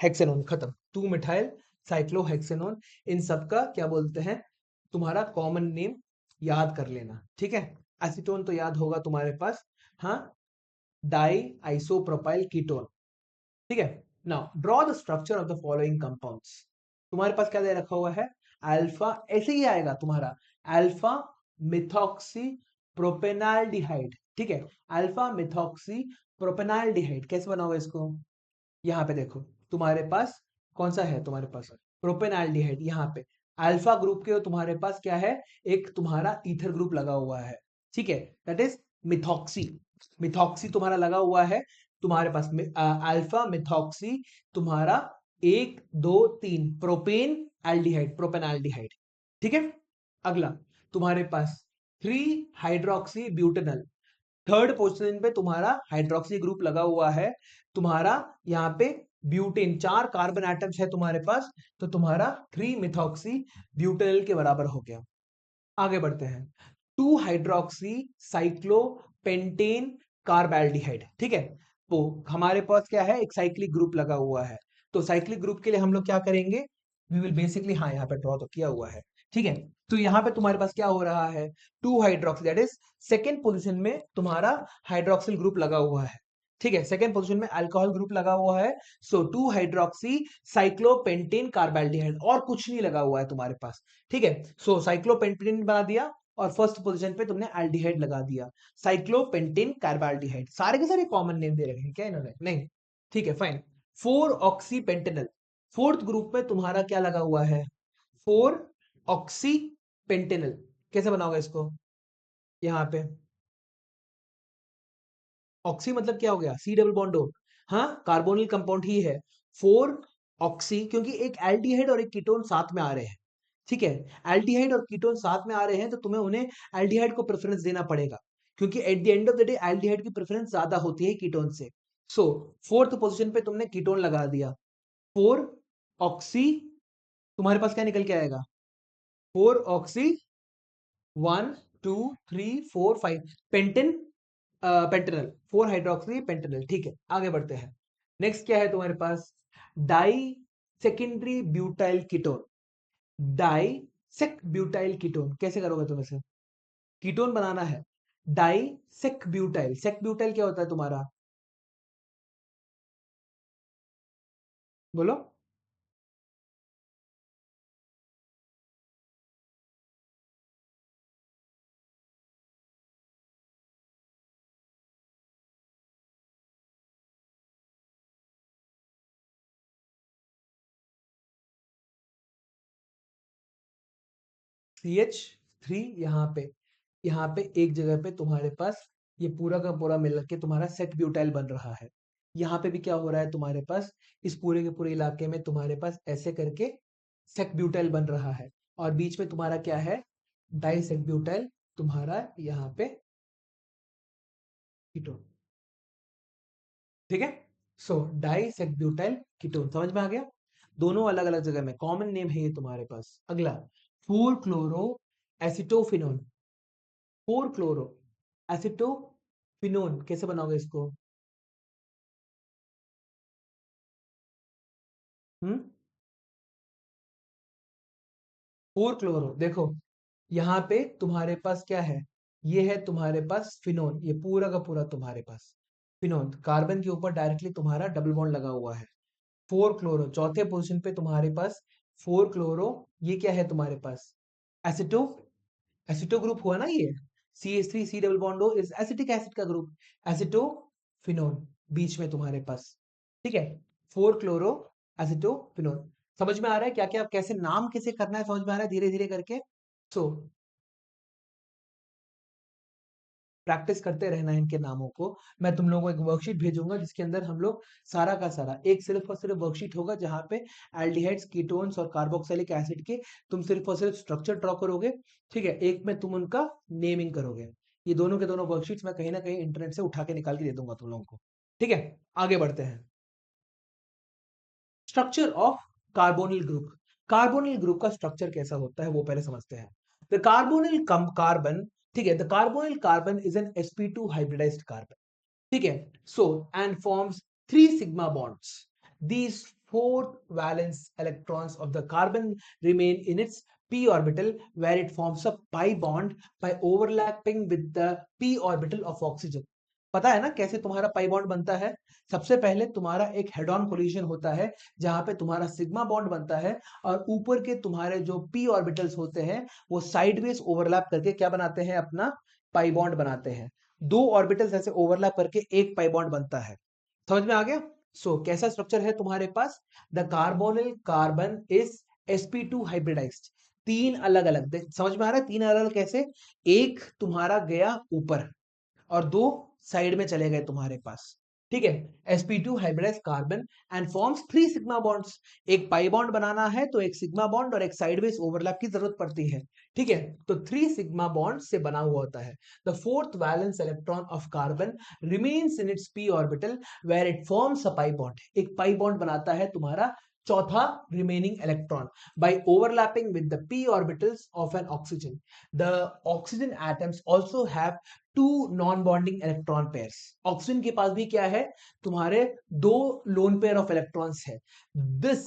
[SPEAKER 1] हेक्सेनोन, खत्म। 2 मिथाइल साइक्लो हेक्सेनोन। इन सब का क्या बोलते हैं, तुम्हारा कॉमन नेम याद कर लेना, ठीक है। एसीटोन तो याद होगा तुम्हारे पास, हाँ, डाई आइसोप्रोपाइल कीटोन, ठीक है। Now draw the structure of the following compounds. तुम्हारे पास क्या दे रखा हुआ है, अल्फा, ऐसे ही आएगा तुम्हारा, अल्फा मिथॉक्सी प्रोपेनाल्डिहाइड, ठीक है। अल्फा मिथॉक्सी प्रोपेनाल्डिहाइड कैसे बनाओगे इसको, यहाँ पे देखो तुम्हारे पास कौन सा है, तुम्हारे पास प्रोपेनाल्डिहाइड, यहाँ पे अल्फा ग्रुप के तुम्हारे पास क्या है, एक तुम्हारा ईथर ग्रुप लगा हुआ है, ठीक है, दैट इज मिथॉक्सी। मिथॉक्सी तुम्हारा लगा हुआ है तुम्हारे पास, अल्फा मिथॉक्सी तुम्हारा 1 2 3 प्रोपेन एल्डिहाइड, प्रोपेनाल्डिहाइड, ठीक है। अगला तुम्हारे पास 3 हाइड्रोक्सी ब्यूटेनल, थर्ड पोजीशन पे तुम्हारा हाइड्रोक्सी ग्रुप लगा हुआ है तुम्हारा, यहाँ पे ब्यूटेन 4 कार्बन एटम्स है तुम्हारे पास, तो तुम्हारा 3 मिथॉक्सी ब्यूटेनल के बराबर हो गया। आगे बढ़ते हैं, 2 हाइड्रोक्सी साइक्लोपेंटेन कार्बैल्डिहाइड, ठीक है। तो हमारे पास क्या है, एक साइक्लिक ग्रुप लगा हुआ है, तो साइक्लिक ग्रुप के लिए हम लोग क्या करेंगे, वी विल बेसिकली, हाँ यहाँ पे ड्रॉ तो किया हुआ है, ठीक है। तो यहाँ पे तुम्हारे पास क्या हो रहा है, 2 hydroxy, that is second position में तुम्हारा हाइड्रोक्सिल ग्रुप लगा हुआ है, ठीक है। सेकेंड पोजीशन में अल्कोहल ग्रुप लगा हुआ है, सो 2 हाइड्रोक्सी साइक्लोपेंटेन कार्बैल्डिहाइड, और कुछ नहीं लगा हुआ है तुम्हारे पास, ठीक है। सो साइक्लोपेंटेन बना दिया, और फर्स्ट पोजीशन पे तुमने एल्डिहाइड लगा दिया, साइक्लोपेंटेन कार्बैल्डिहाइड। सारे के सारे कॉमन नेम दे रखे हैं क्या इन्होंने, नहीं, ठीक है, फाइन। 4 ऑक्सीपेंटेनल, फोर्थ ग्रुप में तुम्हारा क्या लगा हुआ है, 4 ऑक्सीपेंटेनल, कैसे बनाओगे इसको, यहाँ पे ऑक्सी मतलब क्या हो गया, सी डबल बॉन्ड हो, हाँ, कार्बोनिल कंपाउंड ही है। 4 ऑक्सी, क्योंकि एक एल्डिहाइड और एक कीटोन साथ में आ रहे हैं, ठीक है। एल्डिहाइड और कीटोन साथ में आ रहे हैं तो तुम्हें उन्हें एल्डिहाइड को प्रेफरेंस देना पड़ेगा, क्योंकि at the end of the day aldehyde की प्रेफरेंस ज्यादा होती है कीटोन से। सो फोर्थ पोजीशन पे तुमने कीटोन लगा दिया, 4 ऑक्सी, तुम्हारे पास क्या निकल के आएगा, 4 oxy, 1 2 3 4 5 pentane, pentanal, 4 hydroxy pentanal, ठीक है। आगे बढ़ते हैं, नेक्स्ट क्या है तुम्हारे पास, di secondary butyl ketone, di sec butyl ketone, कैसे करोगे तुम इसे, कीटोन बनाना है, di sec butyl, sec butyl क्या होता है तुम्हारा, बोलो, CH3, यहाँ पे एक जगह पे तुम्हारे पास ये पूरा का पूरा मिल के तुम्हारा सेक ब्यूटाइल बन रहा है। यहाँ पे भी क्या हो रहा है तुम्हारे पास, इस पूरे के पूरे इलाके में तुम्हारे पास ऐसे करके सेक ब्यूटाइल बन रहा है, और बीच में तुम्हारा क्या है, डाई सेक ब्यूटाइल तुम्हारा यहाँ पे कीटोन, ठीक है। सो डाई सेक ब्यूटाइल कीटोन, समझ में आ गया, दोनों अलग अलग जगह में कॉमन नेम है ये तुम्हारे पास। अगला 4 क्लोरो एसिटोफिनोन, 4 क्लोरो एसिटोफिनोन, कैसे बनाओगे इसको, हम्म, 4 क्लोरो, देखो यहाँ पे तुम्हारे पास क्या है, ये है तुम्हारे पास फिनोन, ये पूरा का पूरा तुम्हारे पास फिनोन, कार्बन के ऊपर डायरेक्टली तुम्हारा डबल बॉन्ड लगा हुआ है। 4 क्लोरो चौथे पोजीशन पे तुम्हारे पास, 4 क्लोरो, ये क्या है तुम्हारे पास, एसिटो, एसिटो ग्रुप हुआ ना ये, CH3 C double bond O is acetic acid का ग्रुप, एसिटोफिनोन बीच में तुम्हारे पास, ठीक है। 4 क्लोरो एसिटोफिनोन, समझ में आ रहा है क्या क्या कैसे नाम कैसे करना है, समझ में आ रहा है धीरे धीरे करके। सो प्रैक्टिस करते रहना है इनके नामों को। मैं तुम लोगों को एक वर्कशीट भेजूंगा जिसके अंदर हम लोग सारा का सारा एक सिर्फ और सिर्फ वर्कशीट होगा जहां पे एल्डिहाइड्स, कीटोन्स और कार्बोक्सिलिक एसिड के तुम सिर्फ और सिर्फ स्ट्रक्चर ड्रॉ करोगे। ठीक है, एक में तुम उनका नेमिंग करोगे। ये दोनों के दोनों वर्कशीट्स मैं कहीं ना कहीं इंटरनेट से उठा के निकाल के दे दूंगा तुम लोगों को। ठीक है, आगे बढ़ते हैं। Structure of carbonyl group. Carbonyl group का स्ट्रक्चर कैसा होता है वो पहले समझते हैं। द कार्बोनिल कार्बन, ठीक है, the carbonyl carbon is an sp2 hybridised carbon. ठीक है, so and forms 3 sigma bonds. These 4 valence electrons of the carbon remain in its p orbital where it forms a pi bond by overlapping with the p orbital of oxygen। पता है ना कैसे तुम्हारा pi bond बनता है? सबसे पहले तुम्हारा एक हेड ऑन कोलिजन होता है जहां पे तुम्हारा सिग्मा बॉन्ड बनता है और ऊपर के तुम्हारे जो p ऑर्बिटल्स होते हैं वो साइडवेज ओवरलैप करके क्या बनाते हैं? अपना पाई बॉन्ड बनाते हैं। 2 ऑर्बिटल्स ऐसे ओवरलैप करके एक पाई बॉन्ड बनता है। समझ में आ गया? कैसा स्ट्रक्चर है तुम्हारे पास? The carbonyl carbon is sp2 hybridised. 3 अलग अलग, समझ में आ रहा है? 3 अलग अलग कैसे? एक तुम्हारा गया ऊपर और 2 साइड में चले गए तुम्हारे पास। ठीक है, sp2 hybridised carbon and forms 3 sigma bonds. एक पाई बॉन्ड बनाना है तो एक सिग्मा बॉन्ड और एक साइडवेज ओवरलैप की जरूरत पड़ती है। ठीक है, तो 3 सिग्मा बॉन्ड से बना हुआ होता है। The fourth valence electron of carbon remains in its p orbital where it forms a pi bond. एक पाई बॉन्ड बनाता है तुम्हारा चौथा remaining electron by overlapping with the p orbitals of an oxygen. The oxygen atoms also have 2 non-bonding electron pairs. Oxygen के पास भी क्या है? तुम्हारे 2 लोन पेयर ऑफ इलेक्ट्रॉन्स है। This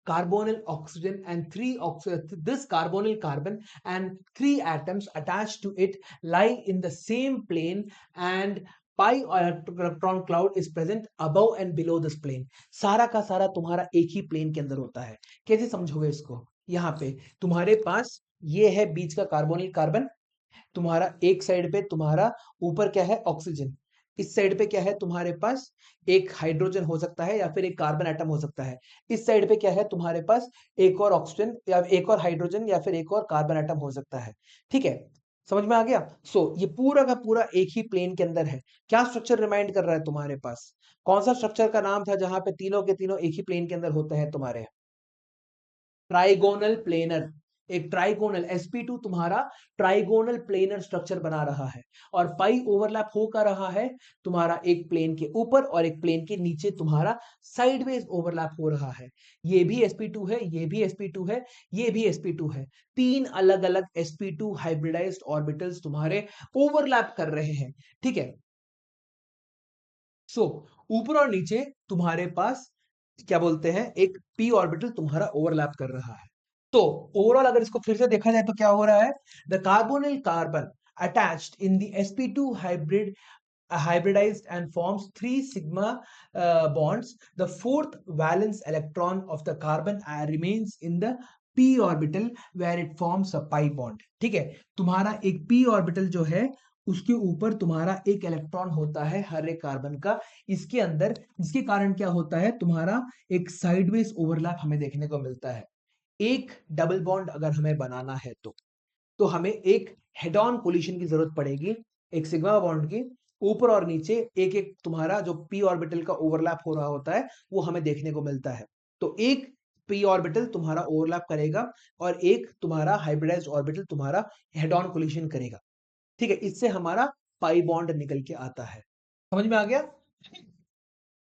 [SPEAKER 1] carbonyl oxygen and 3 carbonyl carbon and 3 atoms attached to it lie in the same plane and pi electron cloud is present above and below this plane। सारा का सारा तुम्हारा एक ही plane के अंदर होता है। कैसे समझोगे इसको? यहाँ पे तुम्हारे पास ये है बीच का कार्बोनिल कार्बन, तुम्हारा एक साइड पे तुम्हारा ऊपर क्या है? ऑक्सीजन। इस साइड पे क्या है तुम्हारे पास? एक हाइड्रोजन हो सकता है या फिर एक कार्बन एटम हो सकता है। इस साइड पे क्या है तुम्हारे पास? एक और ऑक्सीजन या एक और हाइड्रोजन या फिर एक और कार्बन एटम हो सकता है। ठीक है, समझ में आ गया? ये पूरा का पूरा एक ही प्लेन के अंदर है। क्या स्ट्रक्चर रिमाइंड कर रहा है तुम्हारे पास? कौन सा स्ट्रक्चर का नाम था जहां पे तीनों के तीनों एक ही प्लेन के अंदर होते हैं तुम्हारे? Trigonal planar. एक ट्राइगोनल sp2 तुम्हारा ट्राइगोनल प्लेनर स्ट्रक्चर बना रहा है और पाई ओवरलैप हो कर रहा है तुम्हारा एक प्लेन के ऊपर और एक प्लेन के नीचे तुम्हारा साइडवेज ओवरलैप हो रहा है। ये भी sp2 है, ये भी sp2 है, ये भी sp2 है। 3 अलग अलग sp2 हाइब्रिडाइज्ड ऑर्बिटल्स तुम्हारे ओवरलैप कर रहे हैं। ठीक है, सो ऊपर और नीचे तुम्हारे पास क्या बोलते हैं? एक p ऑर्बिटल तुम्हारा ओवरलैप कर रहा है। तो ओवरऑल अगर इसको फिर से देखा जाए तो क्या हो रहा है? The carbonyl carbon attached in the sp2 hybridized and forms 3 sigma bonds. The fourth valence electron of the carbon remains in the p orbital where it forms a pi bond। ठीक है, तुम्हारा एक p ऑर्बिटल जो है उसके ऊपर तुम्हारा एक इलेक्ट्रॉन होता है हर एक कार्बन का इसके अंदर, जिसके कारण क्या होता है? तुम्हारा एक साइडवेज ओवरलैप हमें देखने को मिलता है। एक डबल बॉन्ड अगर हमें बनाना है तो हमें एक हेड ऑन कोलिशन की जरूरत पड़ेगी, एक सिग्मा बॉन्ड की। ऊपर और नीचे एक एक तुम्हारा जो p ऑर्बिटल का ओवरलैप हो रहा होता है वो हमें देखने को मिलता है। तो एक p ऑर्बिटल तुम्हारा ओवरलैप करेगा और एक तुम्हारा हाइब्रिडाइज्ड ऑर्बिटल तुम्हारा हेड ऑन कोलिशन करेगा। ठीक है, इससे हमारा पाई बॉन्ड निकल के आता है। समझ में आ गया?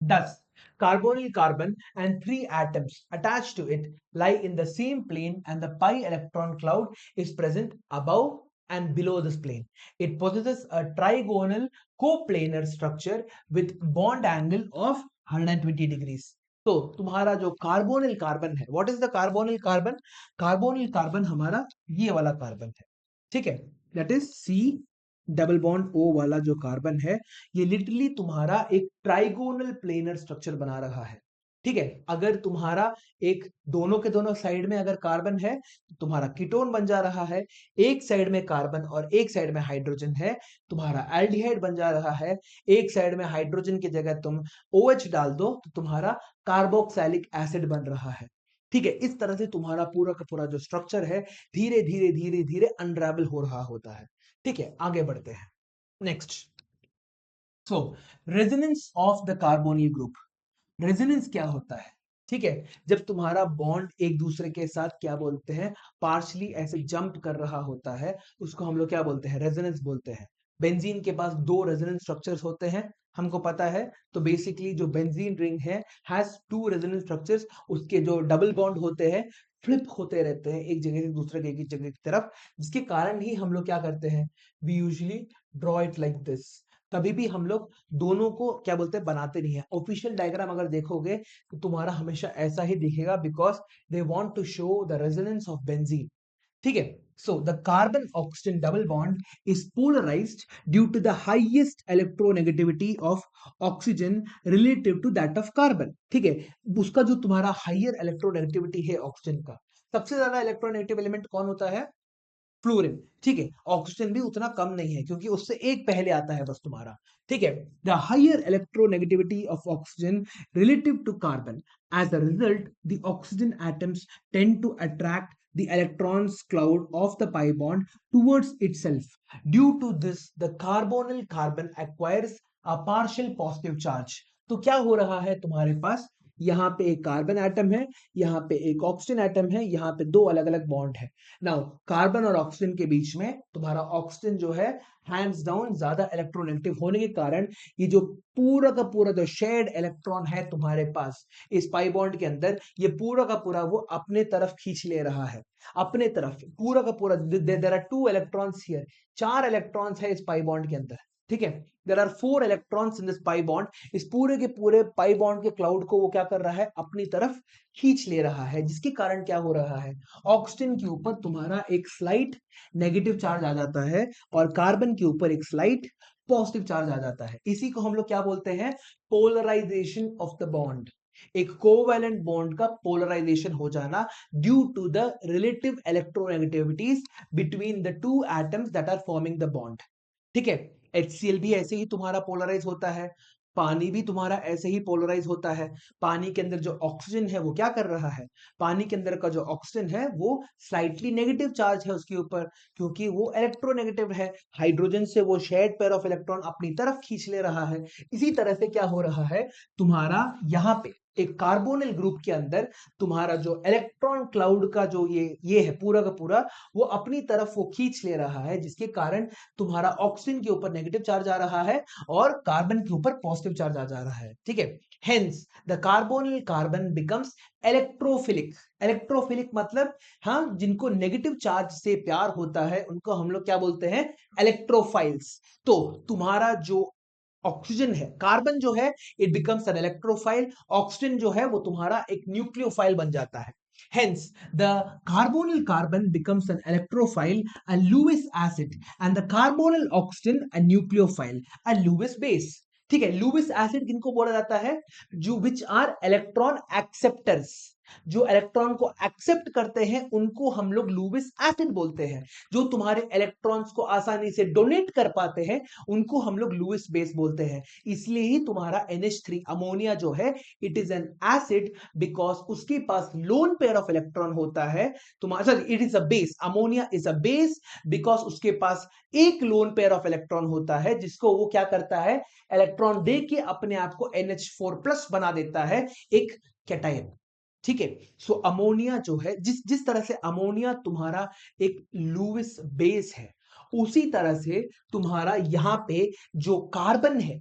[SPEAKER 1] 10 carbonyl carbon and 3 atoms attached to it lie in the same plane and the pi electron cloud is present above and below this plane। It possesses a trigonal coplanar structure with bond angle of 120 degrees। तो तुम्हारा जो carbonyl carbon है, what is the carbonyl carbon? Carbonyl carbon हमारा ये वाला carbon है। ठीक है, that is C double bond O वाला जो कार्बन है ये लिटरली तुम्हारा एक ट्राइगोनल प्लेनर स्ट्रक्चर बना रहा है। ठीक है, अगर तुम्हारा एक दोनों के दोनों साइड में अगर कार्बन है तो तुम्हारा कीटोन बन जा रहा है। एक साइड में कार्बन और एक साइड में हाइड्रोजन है, तुम्हारा एल्डिहाइड बन जा रहा है। एक साइड में हाइड्रोजन की जगह तुम OH डाल दो तो तुम्हारा कार्बोक्सिलिक एसिड बन रहा है। ठीक है, इस तरह से तुम्हारा पूरा का पूरा जो स्ट्रक्चर है धीरे धीरे धीरे धीरे अनरेवल हो रहा होता है। ठीक है, आगे बढ़ते हैं। Next, so resonance of the carbonyl group. Resonance क्या होता है? ठीक है, जब तुम्हारा बॉन्ड एक दूसरे के साथ क्या बोलते हैं, पार्शली ऐसे जंप कर रहा होता है, उसको हम लोग क्या बोलते हैं, रेजोनेंस बोलते हैं। बेंजीन के पास दो रेजोनेंस स्ट्रक्चर्स होते हैं, हमको पता है। तो बेसिकली जो बेंजीन रिंग है हैज टू रेजोनेंस स्ट्रक्चर्स, उसके जो डबल बॉन्ड होते हैं फ्लिप होते रहते हैं एक जगह से दूसरे की जगह की तरफ, जिसके कारण ही हम लोग क्या करते हैं, we usually draw it like this. कभी भी हम लोग दोनों को क्या बोलते हैं, बनाते नहीं है। ऑफिशियल डायग्राम अगर देखोगे तो तुम्हारा हमेशा ऐसा ही दिखेगा, because they want to show the resonance of benzene. ठीक है, so the carbon oxygen double bond is polarized due to the highest electronegativity of oxygen relative to that of carbon. ठीक है, उसका जो तुम्हारा हाइयर इलेक्ट्रोनेगेटिविटी है oxygen का, सबसे ज्यादा इलेक्ट्रोनेगेटिव एलिमेंट कौन होता है, फ्लोरीन। ठीक है, ऑक्सीजन भी उतना कम नहीं है क्योंकि उससे एक पहले आता है बस तुम्हारा। ठीक है, the higher electronegativity of oxygen relative to carbon, as a result the oxygen atoms tend to attract the electrons cloud of the pi bond towards itself. Due to this, the carbonyl carbon acquires a partial positive charge. तो क्या हो रहा है तुम्हारे पास, यहाँ पे एक कार्बन एटम है, यहाँ पे एक ऑक्सीजन एटम है, यहाँ पे दो अलग अलग बॉन्ड है। नाउ कार्बन और ऑक्सीजन के बीच में तुम्हारा ऑक्सीजन जो है हैंड्स डाउन ज्यादा इलेक्ट्रोनेगेटिव होने के कारण ये जो पूरा का पूरा जो शेयर्ड इलेक्ट्रॉन है तुम्हारे पास इस पाई बॉन्ड के अंदर, ये पूरा का पूरा वो अपने तरफ खींच ले रहा है, अपने तरफ पूरा का पूरा। There are two electrons here, चार इलेक्ट्रॉन्स है इस पाई बॉन्ड के अंदर। ठीक है, there are four electrons in this pi bond. इस पूरे के पूरे पाई बॉन्ड के क्लाउड को वो क्या कर रहा है, अपनी तरफ खींच ले रहा है, जिसके कारण क्या हो रहा है, ऑक्सीजन के ऊपर तुम्हारा एक स्लाइट नेगेटिव चार्ज आ जाता है और कार्बन के ऊपर एक स्लाइट पॉजिटिव चार्ज आ जाता है। इसी को हम लोग क्या बोलते हैं, पोलराइजेशन ऑफ द बॉन्ड। एक कोवैलेंट बॉन्ड का पोलराइजेशन हो जाना due to the relative electronegativities between the two atoms that are forming the bond. ठीक है, HCl भी ऐसे ही तुम्हारा पोलराइज होता है, पानी भी तुम्हारा ऐसे ही पोलराइज होता है। पानी के अंदर जो ऑक्सीजन है वो क्या कर रहा है, पानी के अंदर का जो ऑक्सीजन है वो स्लाइटली नेगेटिव चार्ज है उसके ऊपर, क्योंकि वो इलेक्ट्रोनेगेटिव है। हाइड्रोजन से वो शेयर्ड पेयर ऑफ इलेक्ट्रॉन अपनी तरफ खींच ले रहा है। इसी तरह से क्या हो रहा है, तुम्हारा यहाँ पे एक कार्बोनिल ग्रुप के अंदर तुम्हारा जो इलेक्ट्रॉन क्लाउड का जो ये है पूरा का पूरा, वो अपनी तरफ वो खींच ले रहा है, जिसके कारण तुम्हारा ऑक्सीजन के ऊपर नेगेटिव चार्ज आ रहा है और कार्बन के ऊपर पॉजिटिव चार्ज आ जा रहा है। ठीक है, hence the carbonyl carbon becomes electrophilic. Electrophilic मतलब, हाँ, जिनको नेगेटिव चार्ज से प्यार होता है उनको हम लोग क्या बोलते हैं, इलेक्ट्रोफाइल्स। तो तुम्हारा जो ऑक्सीजन है, कार्बन जो है it becomes an electrophile, oxygen जो है वो तुम्हारा एक न्यूक्लियोफाइल बन जाता है। Hence, the carbonyl carbon becomes an electrophile, a Lewis acid, and the carbonyl oxygen a nucleophile, a Lewis base. ठीक है, लुइस एसिड किनको बोला जाता है, जो विच आर इलेक्ट्रॉन एक्सेप्टर्स, जो इलेक्ट्रॉन को एक्सेप्ट करते हैं उनको हम लोग लुइस एसिड बोलते हैं। जो तुम्हारे इलेक्ट्रॉन्स को आसानी से डोनेट कर पाते हैं उनको हम लोग लुइस बेस बोलते हैं। इसलिए ही तुम्हारा NH3 अमोनिया जो है it is an acid, because उसके पास लोन पेयर ऑफ इलेक्ट्रॉन होता है। तुम्हारा sorry, it is a base, ammonia is a base because उसके पास एक लोन पेयर ऑफ इलेक्ट्रॉन होता है, जिसको वो क्या करता है, इलेक्ट्रॉन दे के अपने आप को NH4+ बना देता है, एक कैटायन। ठीक है, सो अमोनिया जो है, जिस जिस तरह से अमोनिया तुम्हारा एक लुइस बेस है, उसी तरह से तुम्हारा यहां पे जो कार्बन है,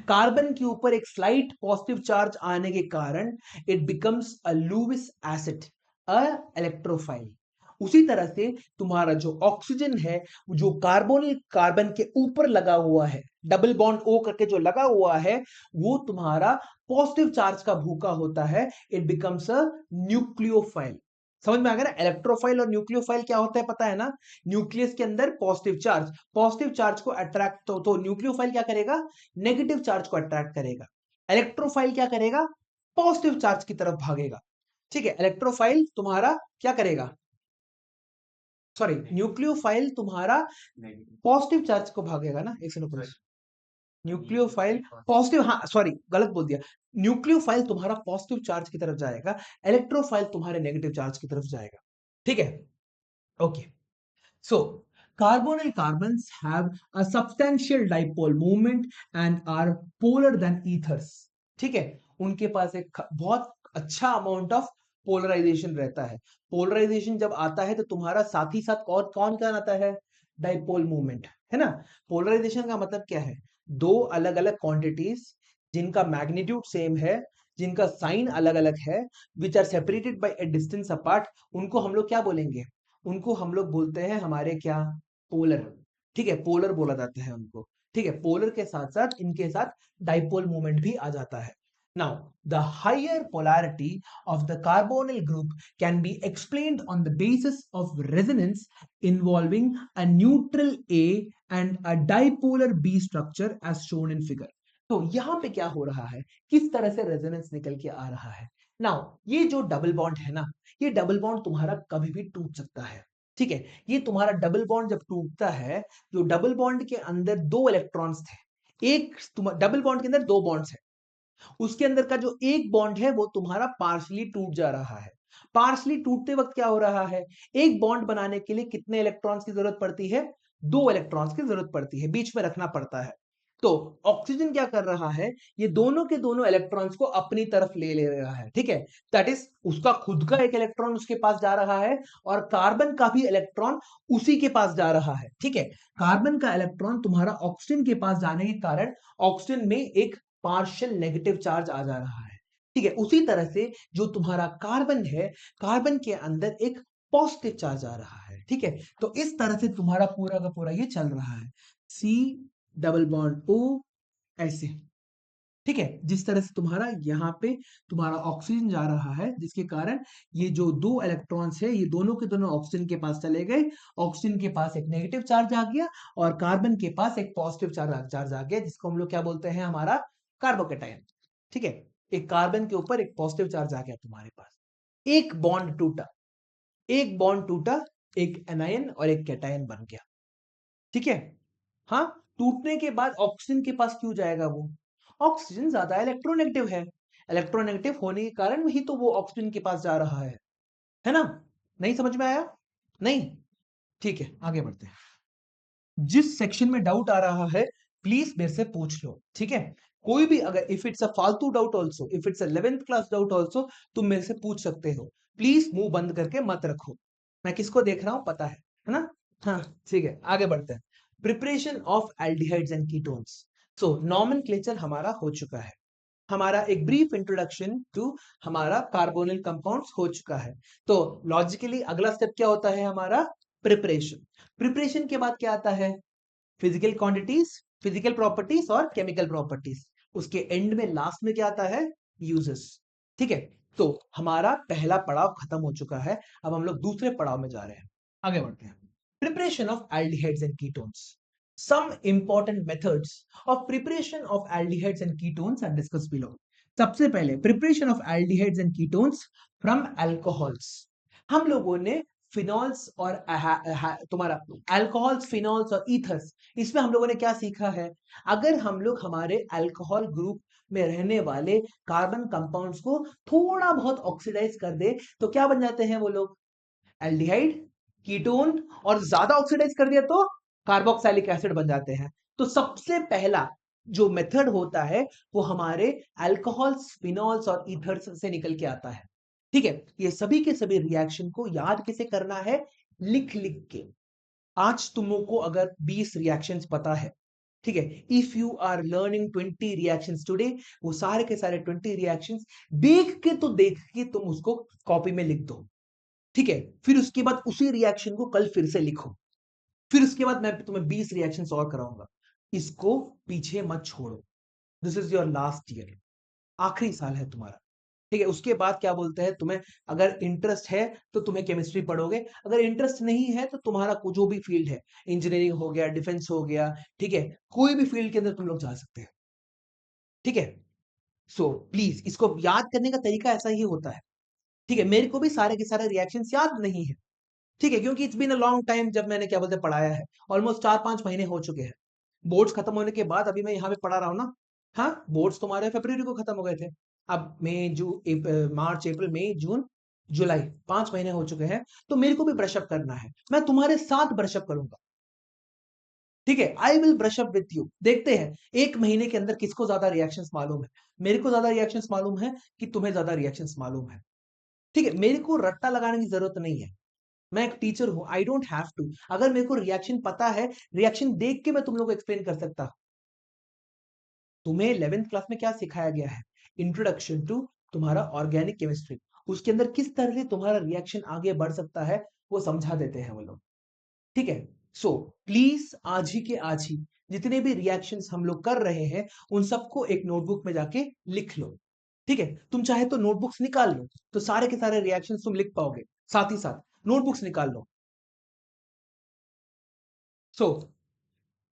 [SPEAKER 1] कार्बन के ऊपर एक स्लाइट पॉजिटिव चार्ज आने के कारण it becomes a Lewis acid, a electrophile. उसी तरह से तुम्हारा जो ऑक्सीजन है, जो कार्बोनिल कार्बन के ऊपर लगा हुआ है, डबल बॉन्ड O करके जो लगा हुआ है, वो तुम्हारा पॉजिटिव चार्ज का भूखा होता है, इट बिकम्स अ न्यूक्लियोफाइल। समझ में आ गया ना, इलेक्ट्रोफाइल और न्यूक्लियोफाइल क्या होता है पता है ना, न्यूक्लियस के अंदर पॉजिटिव चार्ज को अट्रैक्ट, तो न्यूक्लियोफाइल क्या करेगा, नेगेटिव चार्ज को अट्रैक्ट करेगा। इलेक्ट्रोफाइल क्या करेगा, पॉजिटिव चार्ज की तरफ भागेगा। ठीक है, इलेक्ट्रोफाइल तुम्हारा क्या करेगा, सॉरी, न्यूक्लियोफाइल तुम्हारा पॉजिटिव चार्ज को भागेगा ना, एक सेकंड, न्यूक्लियोफाइल पॉजिटिव, हाँ सॉरी गलत बोल दिया, न्यूक्लियोफाइल तुम्हारा पॉजिटिव चार्ज की तरफ जाएगा, इलेक्ट्रोफाइल तुम्हारे नेगेटिव चार्ज की तरफ जाएगा। ठीक है, okay, so carbonyl carbons have a substantial dipole moment and are polar than ethers. ठीक है, उनके पास एक बहुत अच्छा अमाउंट ऑफ पोलराइजेशन रहता है। पोलराइजेशन जब आता है तो तुम्हारा साथ ही साथ और कौन क्या आता है, डाइपोल मूवमेंट, है ना। पोलराइजेशन का मतलब क्या है, दो अलग अलग क्वांटिटीज जिनका मैग्नीट्यूड सेम है, जिनका साइन अलग अलग है, which are separated by a distance apart, उनको हम लोग क्या बोलेंगे, उनको हम लोग बोलते हैं हमारे क्या, पोलर। ठीक है, पोलर बोला जाता है उनको। ठीक है, पोलर के साथ साथ इनके साथ डाइपोल मूवमेंट भी आ जाता है। Now, the higher polarity of the carbonyl group can be explained on the basis of resonance involving a neutral A and a dipolar B structure as shown in figure. तो यहां पे क्या हो रहा है, किस तरह से रेजोनेंस निकल के आ रहा है। नाउ ये जो डबल बॉन्ड है ना, ये डबल बॉन्ड तुम्हारा कभी भी टूट सकता है। ठीक है, ये तुम्हारा डबल बॉन्ड जब टूटता है, जो डबल बॉन्ड के अंदर दो इलेक्ट्रॉन्स थे, एक डबल बॉन्ड के अंदर दो बॉन्ड्स है, उसके अंदर का जो एक बॉन्ड है वो तुम्हारा पार्शली टूट जा रहा है। पार्शली टूटते वक्त क्या हो रहा है, एक बॉन्ड बनाने के लिए कितने इलेक्ट्रॉन्स की जरूरत पड़ती है, दो इलेक्ट्रॉन्स की जरूरत पड़ती है, बीच में रखना पड़ता है। तो ऑक्सीजन क्या कर रहा है, ये दोनों के दोनों इलेक्ट्रॉन्स को अपनी तरफ ले रहा है। ठीक है, दैट इज उसका खुद का एक इलेक्ट्रॉन उसके पास जा रहा है और कार्बन का भी इलेक्ट्रॉन उसी के पास जा रहा है। ठीक है, कार्बन का इलेक्ट्रॉन तुम्हारा ऑक्सीजन के पास जाने के कारण ऑक्सीजन में एक पार्शियल नेगेटिव चार्ज आ जा रहा है। ठीक है, उसी तरह से जो तुम्हारा कार्बन है, कार्बन के अंदर एक पॉजिटिव चार्ज आ रहा है। ठीक है, तो इस तरह से तुम्हारा पूरा का पूरा ये चल रहा है, सी डबल बॉन्ड ओ, ऐसे। ठीक है, जिस तरह से तुम्हारा यहाँ पे तुम्हारा ऑक्सीजन जा रहा है, जिसके कारण ये जो दो इलेक्ट्रॉन्स है, ये दोनों के दोनों ऑक्सीजन के पास चले गए, ऑक्सीजन के पास एक नेगेटिव चार्ज आ गया और कार्बन के पास एक पॉजिटिव चार्ज आ गया, जिसको हम लोग क्या बोलते हैं, हमारा कार्बोकेटायन। ठीक है, एक कार्बन के ऊपर एक पॉजिटिव चार्ज आ गया तुम्हारे पास, एक बॉन्ड टूटा, एक बॉन्ड टूटा, एक एनायन और एक कैटायन बन गया। ठीक है, हाँ, टूटने के बाद ऑक्सीजन के पास क्यों जाएगा वो, ऑक्सीजन ज्यादा इलेक्ट्रोनेगेटिव है, इलेक्ट्रोनेगेटिव होने के कारण वही तो वो ऑक्सीजन के पास जा रहा है ना। नहीं समझ में आया, नहीं, ठीक है, आगे बढ़ते हैं। जिस सेक्शन में डाउट आ रहा है प्लीज मेरे से पूछ लो। ठीक है, कोई भी अगर इफ इट्स अ फालतू doubt also, if it's a 11th class doubt also, तुम मेरे से पूछ सकते हो। प्लीज मुंह बंद करके मत रखो, मैं किसको देख रहा हूं पता है ना। हाँ, ठीक है, आगे बढ़ते हैं। Preparation of aldehydes and ketones. So nomenclature हमारा हो चुका है, हमारा एक ब्रीफ इंट्रोडक्शन टू हमारा कार्बोनिल कंपाउंड्स हो चुका है। तो लॉजिकली अगला स्टेप क्या होता है हमारा, प्रिपरेशन। प्रिपरेशन के बाद क्या आता है, फिजिकल क्वांटिटीज, फिजिकल प्रॉपर्टीज और केमिकल प्रॉपर्टीज। उसके एंड में लास्ट में क्या आता है, यूजेस। ठीक है, तो हमारा पहला पड़ाव खत्म हो चुका है, अब हम लोग दूसरे पड़ाव में जा रहे हैं, आगे बढ़ते हैं। Preparation of aldehydes and ketones. Some important methods of preparation of aldehydes and ketones are discussed below. सबसे पहले preparation of aldehydes and ketones from alcohols. हम लोगों ने फिनॉल्स और तुम्हारा अल्कोहल्स, फिनॉल्स और ईथर्स, इसमें हम लोगों ने क्या सीखा है, अगर हम लोग हमारे अल्कोहल ग्रुप में रहने वाले कार्बन कंपाउंड्स को थोड़ा बहुत ऑक्सीडाइज कर दे तो क्या बन जाते हैं वो लोग, एल्डिहाइड, कीटोन, और ज्यादा ऑक्सीडाइज कर दिया तो कार्बोक्सिलिक एसिड बन जाते हैं। तो सबसे पहला जो मेथड होता है वो हमारे अल्कोहल्स, फिनॉल्स और ईथर्स से निकल के आता है। ठीक है, ये सभी के सभी रिएक्शन को याद कैसे करना है, लिख लिख के। आज तुमों को अगर 20 रिएक्शंस पता है, ठीक है, if you are learning 20 reactions today, वो सारे के सारे 20 रिएक्शंस देख के तो देख के तुम उसको कॉपी में लिख दो। ठीक है, फिर उसके बाद उसी रिएक्शन को कल फिर से लिखो, फिर उसके बाद मैं तुम्हें 20 रिएक्शंस और कराऊंगा। इसको पीछे मत छोड़ो, this is your last year, आखिरी साल है तुम्हारा। ठीक है, उसके बाद क्या बोलते हैं, तुम्हें अगर इंटरेस्ट है तो तुम्हें केमिस्ट्री पढ़ोगे, अगर इंटरेस्ट नहीं है तो तुम्हारा जो भी फील्ड है, इंजीनियरिंग हो गया, डिफेंस हो गया, ठीक है, कोई भी फील्ड के अंदर तुम लोग जा सकते हैं। ठीक है, सो प्लीज इसको याद करने का तरीका ऐसा ही होता है। ठीक है, मेरे को भी सारे के सारे रिएक्शंस याद नहीं है, ठीक है, क्योंकि it's been a long time जब मैंने क्या बोलते पढ़ाया है, ऑलमोस्ट 4-5 महीने हो चुके हैं बोर्ड्स खत्म होने के बाद, अभी मैं यहाँ पे पढ़ा रहा हूँ ना। हाँ, बोर्ड्स तुम्हारे फरवरी को खत्म हो गए थे, अब मई मार्च अप्रैल मई जून जुलाई 5 महीने हो चुके हैं, तो मेरे को भी ब्रशअप करना है, मैं तुम्हारे साथ ब्रशअप करूंगा। ठीक है, I will brush up with you. देखते हैं एक महीने के अंदर किसको ज्यादा रिएक्शंस मालूम है। मेरे को ज्यादा रिएक्शंस मालूम है कि तुम्हें ज्यादा रिएक्शंस मालूम है। ठीक है, मेरे को रट्टा लगाने की जरूरत नहीं है। मैं एक टीचर हूं, आई डोंट हैव टू। अगर मेरे को रिएक्शन पता है, रिएक्शन देख के मैं तुम लोग को एक्सप्लेन कर सकता। तुम्हें 11th क्लास में क्या सिखाया गया है? इंट्रोडक्शन टू तुम्हारा ऑर्गेनिक केमिस्ट्री। उसके अंदर किस तरह से तुम्हारा रिएक्शन आगे बढ़ सकता है वो समझा देते हैं वो लोग। ठीक है, सो प्लीज आज ही के आज ही जितने भी रिएक्शंस हम लोग कर रहे हैं उन सबको एक नोटबुक में जाके लिख लो। ठीक है, तुम चाहे तो नोटबुक्स निकाल लो, तो सारे के सारे रिएक्शंस तुम लिख पाओगे। साथ ही साथ नोटबुक्स निकाल लो। So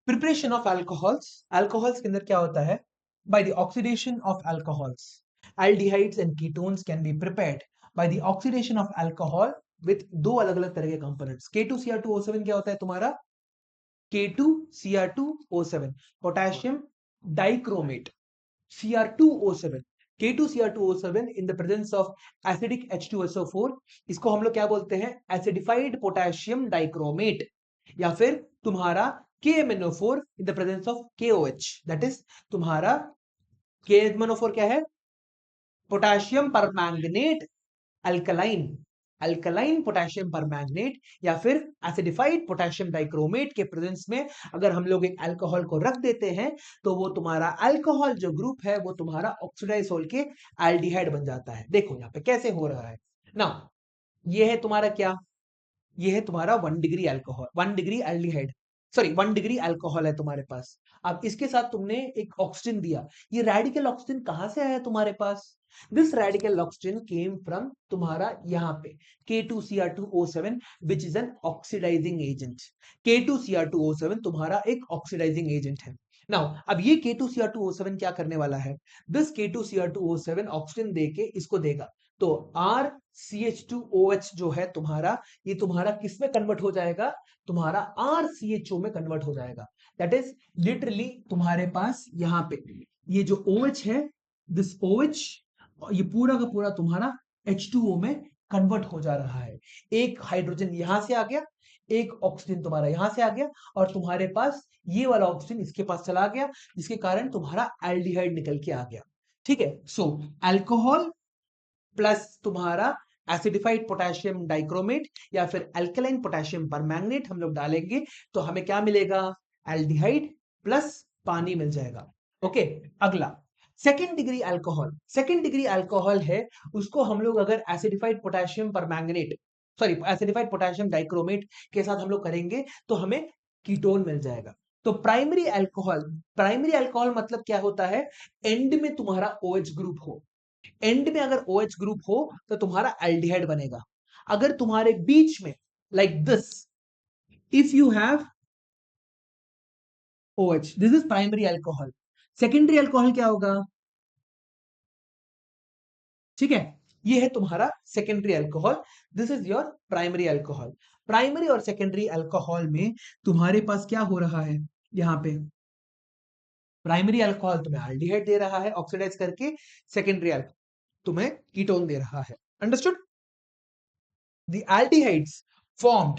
[SPEAKER 1] preparation of alcohols. Alcohols के अंदर क्या होता है? By the oxidation of alcohols, aldehydes and ketones can be prepared by the oxidation of alcohol with दो अलग अलग तरह के कंपोनेंट्स। K2Cr2O7 क्या होता है तुम्हारा? K2Cr2O7 potassium dichromate, Cr2O7, K2Cr2O7 in the presence of acidic H2SO4, इसको हम लोग क्या बोलते हैं? Acidified potassium dichromate. या फिर तुम्हारा KMnO4 in the presence of KOH, that is तुम्हारा KMnO4 क्या है? Potassium permanganate alkaline, alkaline potassium permanganate या फिर एसिडिफाइड पोटेशियम डाइक्रोमेट के प्रेजेंस में अगर हम लोग एक अल्कोहल को रख देते हैं तो वो तुम्हारा अल्कोहल जो ग्रुप है वो तुम्हारा ऑक्सीडाइज होल के एल्डिहाइड बन जाता है। देखो यहाँ पे कैसे हो रहा है ना। ये है तुम्हारा क्या? ये है तुम्हारा 1 degree alcohol, 1 degree aldehyde, sorry 1 degree alcohol है तुम्हारे पास। अब इसके साथ तुमने एक ऑक्सीजन दिया। ये रेडिकल ऑक्सीजन कहां से आया तुम्हारे पास? This radical oxygen came from तुम्हारा यहाँ पे K2Cr2O7 which is an oxidising agent. K2Cr2O7 तुम्हारा एक ऑक्सीडाइजिंग एजेंट है। नाउ अब ये K2Cr2O7 क्या करने वाला है? दिस K2Cr2O7 ऑक्सीजन देके इसको देगा, तो RCH2OH जो है तुम्हारा, ये तुम्हारा किस में कन्वर्ट हो जाएगा? तुम्हारा RCHO में कन्वर्ट हो जाएगा। दैट इज लिटरली तुम्हारे पास यहाँ पे ये जो OH है, दिस OH, ये पूरा का पूरा तुम्हारा H2O में कन्वर्ट हो जा रहा है। एक हाइड्रोजन यहां से आ गया, एक ऑक्सीजन तुम्हारा यहां से आ गया, और तुम्हारे पास ये वाला ऑक्सीजन इसके पास चला गया, जिसके कारण तुम्हारा एल्डिहाइड निकल के आ गया। ठीक है, सो अल्कोहल प्लस तुम्हारा एसिडिफाइड पोटेशियम डाइक्रोमेट या फिर अल्कलाइन पोटेशियम परमैंगनेट हम लोग डालेंगे तो हमें क्या मिलेगा? एल्डिहाइड प्लस पानी मिल जाएगा। ओके, अगला second degree alcohol. Second degree alcohol है, उसको हम लोग अगर acidified potassium permanganate, sorry acidified potassium dichromate के साथ हम लोग करेंगे तो हमें कीटोन मिल जाएगा। तो प्राइमरी अल्कोहल, प्राइमरी अल्कोहल मतलब क्या होता है? एंड में तुम्हारा OH ग्रुप हो, एंड में अगर OH ग्रुप हो तो तुम्हारा एल्डिहाइड बनेगा। अगर तुम्हारे बीच में like this, if you have OH, this is primary alcohol. Secondary alcohol क्या होगा? ठीक है, ये है तुम्हारा secondary alcohol, this is your primary alcohol. Primary और सेकेंडरी अल्कोहल में तुम्हारे पास क्या हो रहा है? यहाँ पे प्राइमरी अल्कोहल तुम्हें एल्डिहाइड दे रहा है ऑक्सीडाइज करके, सेकेंडरी अल्कोहल तुम्हें कीटोन दे रहा है। Understood? The aldehydes formed,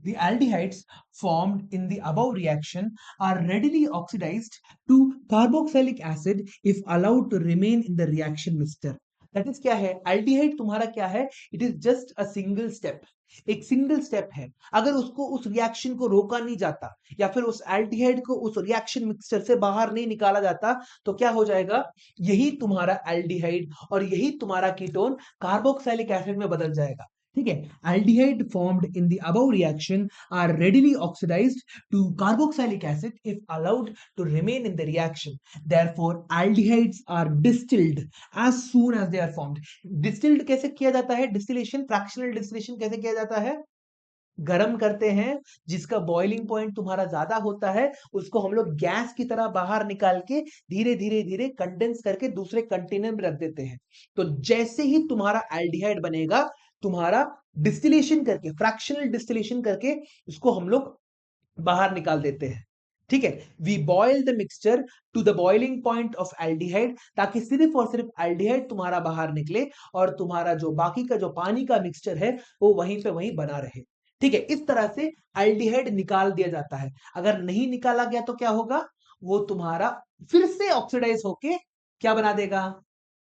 [SPEAKER 1] the aldehydes formed in the above reaction are readily oxidized to carboxylic acid if allowed to remain in the reaction mixture. That is क्या है? aldehyde तुम्हारा क्या है? It is just a single step, एक single step है। अगर उसको उस रिएक्शन को रोका नहीं जाता या फिर उस एल्डिहाइड को उस रिएक्शन मिक्सचर से बाहर नहीं निकाला जाता तो क्या हो जाएगा? यही तुम्हारा एल्डिहाइड और यही तुम्हारा कीटोन कार्बोक्सिलिक एसिड में बदल जाएगा। ठीक है, aldehyde formed in the above reaction are readily oxidized to carboxylic acid if allowed to remain in the reaction. Therefore aldehydes are distilled as soon as they are formed. Distilled कैसे किया जाता है? distillation, fractional distillation कैसे किया जाता है? गरम करते हैं, जिसका बॉइलिंग पॉइंट तुम्हारा ज्यादा होता है उसको हम लोग गैस की तरह बाहर निकाल के धीरे धीरे धीरे कंडेंस करके दूसरे कंटेनर में रख देते हैं। तो जैसे ही तुम्हारा एल्डिहाइड बनेगा, तुम्हारा डिस्टिलेशन करके, फ्रैक्शनल डिस्टिलेशन करके उसको हम लोग बाहर निकाल देते हैं। ठीक है, we boil the mixture to the boiling point of aldehyde, ताकि सिर्फ और सिर्फ एल्डिहाइड तुम्हारा बाहर निकले और तुम्हारा जो बाकी का जो पानी का मिक्सचर है वो वहीं पे वहीं बना रहे। ठीक है, इस तरह से एल्डिहाइड निकाल दिया जाता है। अगर नहीं निकाला गया तो क्या होगा, वो तुम्हारा फिर से ऑक्सीडाइज होके क्या बना देगा,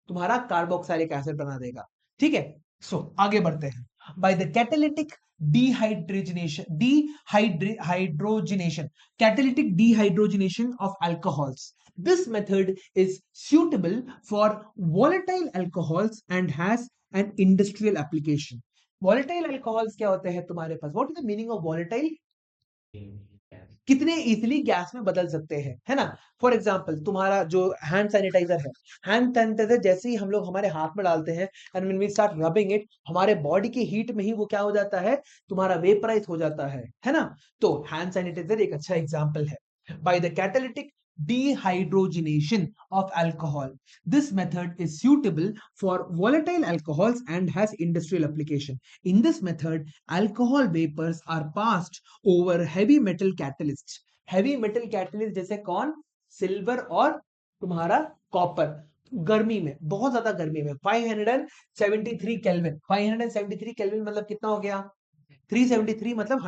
[SPEAKER 1] तुम्हारा कार्बोक्सिलिक एसिड बना देगा। ठीक है, सो आगे बढ़ते हैं। By the catalytic dehydrogenation, catalytic dehydrogenation of alcohols, this method is suitable for volatile alcohols and has an industrial application. Volatile alcohols क्या होते हैं तुम्हारे पास, what is the meaning of volatile, कितने इजिली गैस में बदल सकते हैं, है ना। फॉर एग्जाम्पल तुम्हारा जो हैंड सैनिटाइजर है, हैंड सैनिटाइजर जैसे ही हम लोग हमारे हाथ में डालते हैं and when we start rubbing it, हमारे बॉडी के हीट में ही वो क्या हो जाता है, तुम्हारा वेपराइज हो जाता है ना। तो हैंड सैनिटाइजर एक अच्छा एग्जाम्पल है। By the catalytic dehydrogenation of alcohol, this method is suitable for volatile alcohols and has industrial application. In this method, alcohol vapors are passed over heavy metal catalysts. heavy metal catalyst जैसे कौन, silver और तुम्हारा copper, गर्मी में, बहुत ज्यादा गर्मी में 573 केल्विन, 573 केल्विन मतलब कितना हो गया, 373 मतलब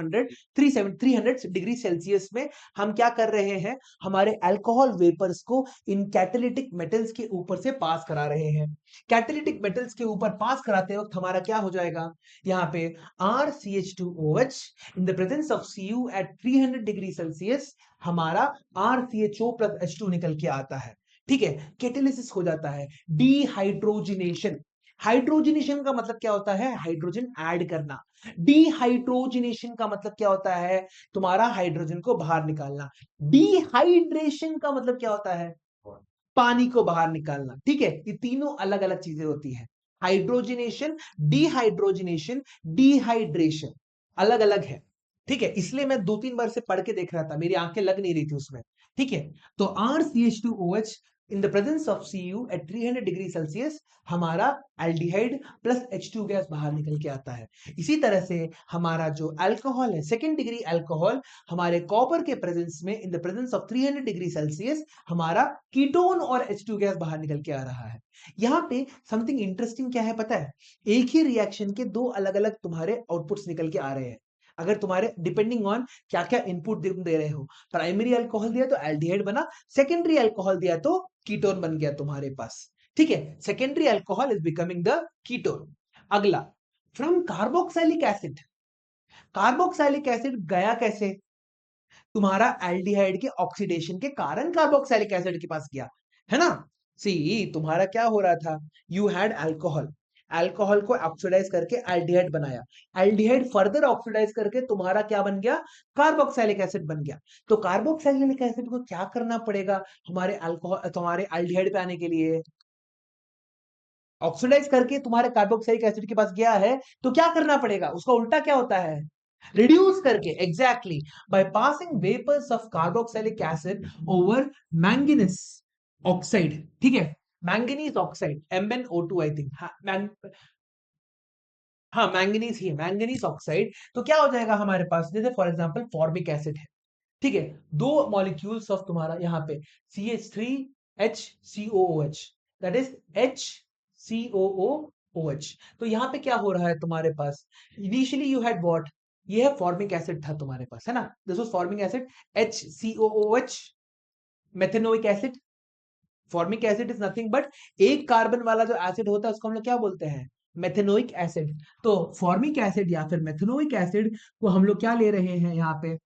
[SPEAKER 1] 300 डिग्री सेल्सियस में हम क्या कर रहे हैं, हमारे अल्कोहल वेपर्स को इन कैटालिटिक मेटल्स के ऊपर से पास करा रहे हैं। कैटालिटिक मेटल्स के ऊपर पास कराते वक्त हमारा क्या हो जाएगा, यहाँ पे RCH2OH in the presence of Cu at 300 degree Celsius, हमारा RCHO प्लस H2 निकल के आता है। ठीक है, कैटालिसिस हो जाता है। डिहाइड्रोजिनेशन, हाइड्रोजनेशन का मतलब क्या होता है, हाइड्रोजन ऐड करना। डिहाइड्रोजनेशन का मतलब क्या होता है, तुम्हारा हाइड्रोजन को बाहर निकालना। डिहाइड्रेशन का मतलब क्या होता है, पानी को बाहर निकालना। ठीक है, ये तीनों अलग अलग चीजें होती है, हाइड्रोजनेशन, डिहाइड्रोजनेशन, डिहाइड्रेशन अलग अलग है। ठीक है, इसलिए मैं 2-3 बार से पढ़ के देख रहा था, मेरी आंखें लग नहीं रही थी उसमें। ठीक है, तो RCH2OH in the presence of Cu at 300 degree Celsius, हमारा एल्डिहाइड प्लस H2 गैस बाहर निकल के आता है। इसी तरह से हमारा जो अल्कोहल है, सेकेंड डिग्री अल्कोहल, हमारे कॉपर के प्रेजेंस में इन the presence of 300 degree Celsius, हमारा कीटोन और H2 गैस बाहर निकल के आ रहा है। यहाँ पे समथिंग इंटरेस्टिंग क्या है पता है, एक ही रिएक्शन के दो अलग अलग तुम्हारे आउटपुट्स निकल के आ रहे हैं। अगर तुम्हारे डिपेंडिंग ऑन क्या क्या इनपुट दे रहे हो, प्राइमरी अल्कोहल दिया तो एल्डिहाइड बना, सेकेंडरी अल्कोहल दिया तो कीटोन बन गया तुम्हारे पास। ठीक है, secondary alcohol is becoming the ketone. अगला, from carboxylic acid, carboxylic acid गया कैसे, तुम्हारा एल्डिहाइड के ऑक्सीडेशन के कारण कार्बोक्सिलिक एसिड के पास गया, है ना। सी, तुम्हारा क्या हो रहा था, यू हैड अल्कोहल, अल्कोहल को ऑक्सीडाइज करके एल्डिहाइड बनाया, एल्डिहाइड फर्दर ऑक्सीडाइज करके तुम्हारा क्या बन गया, कार्बोक्सिलिक एसिड बन गया। तो कार्बोक्सिलिक एसिड को क्या करना पड़ेगा, हमारे अल्कोहल तुम्हारे एल्डिहाइड पे आने के लिए, ऑक्सीडाइज करके तुम्हारे कार्बोक्सिलिक एसिड के पास गया है, तो क्या करना पड़ेगा, उसका उल्टा क्या होता है, रिड्यूस करके, exactly, by passing vapours of carboxylic acid over manganese oxide. ठीक है, manganese oxide, MnO2 I think, हाँ मैंगनीज ही है, मैंगनीज ऑक्साइड। तो क्या हो जाएगा हमारे पास, जैसे फॉर एग्जांपल फॉर्मिक एसिड है, ठीक है, दो मॉलिक्यूल्स ऑफ तुम्हारा यहाँ पे CH3HCOOH, दैट इज HCOOOH। तो यहाँ पे क्या हो रहा है तुम्हारे पास, इनिशियली यू हैड व्हाट, ये है फॉर्मिक एसिड था तुम्हारे पास, है ना, this was formic acid HCOOH, methanoic acid. Formic acid is nothing but एक कार्बन वाला जो एसिड होता है उसको हम लोग क्या बोलते हैं, मेथेनोइक एसिड। तो फॉर्मिक एसिड या फिर मेथेनोइक एसिड को हम लोग क्या ले रहे हैं यहाँ पे,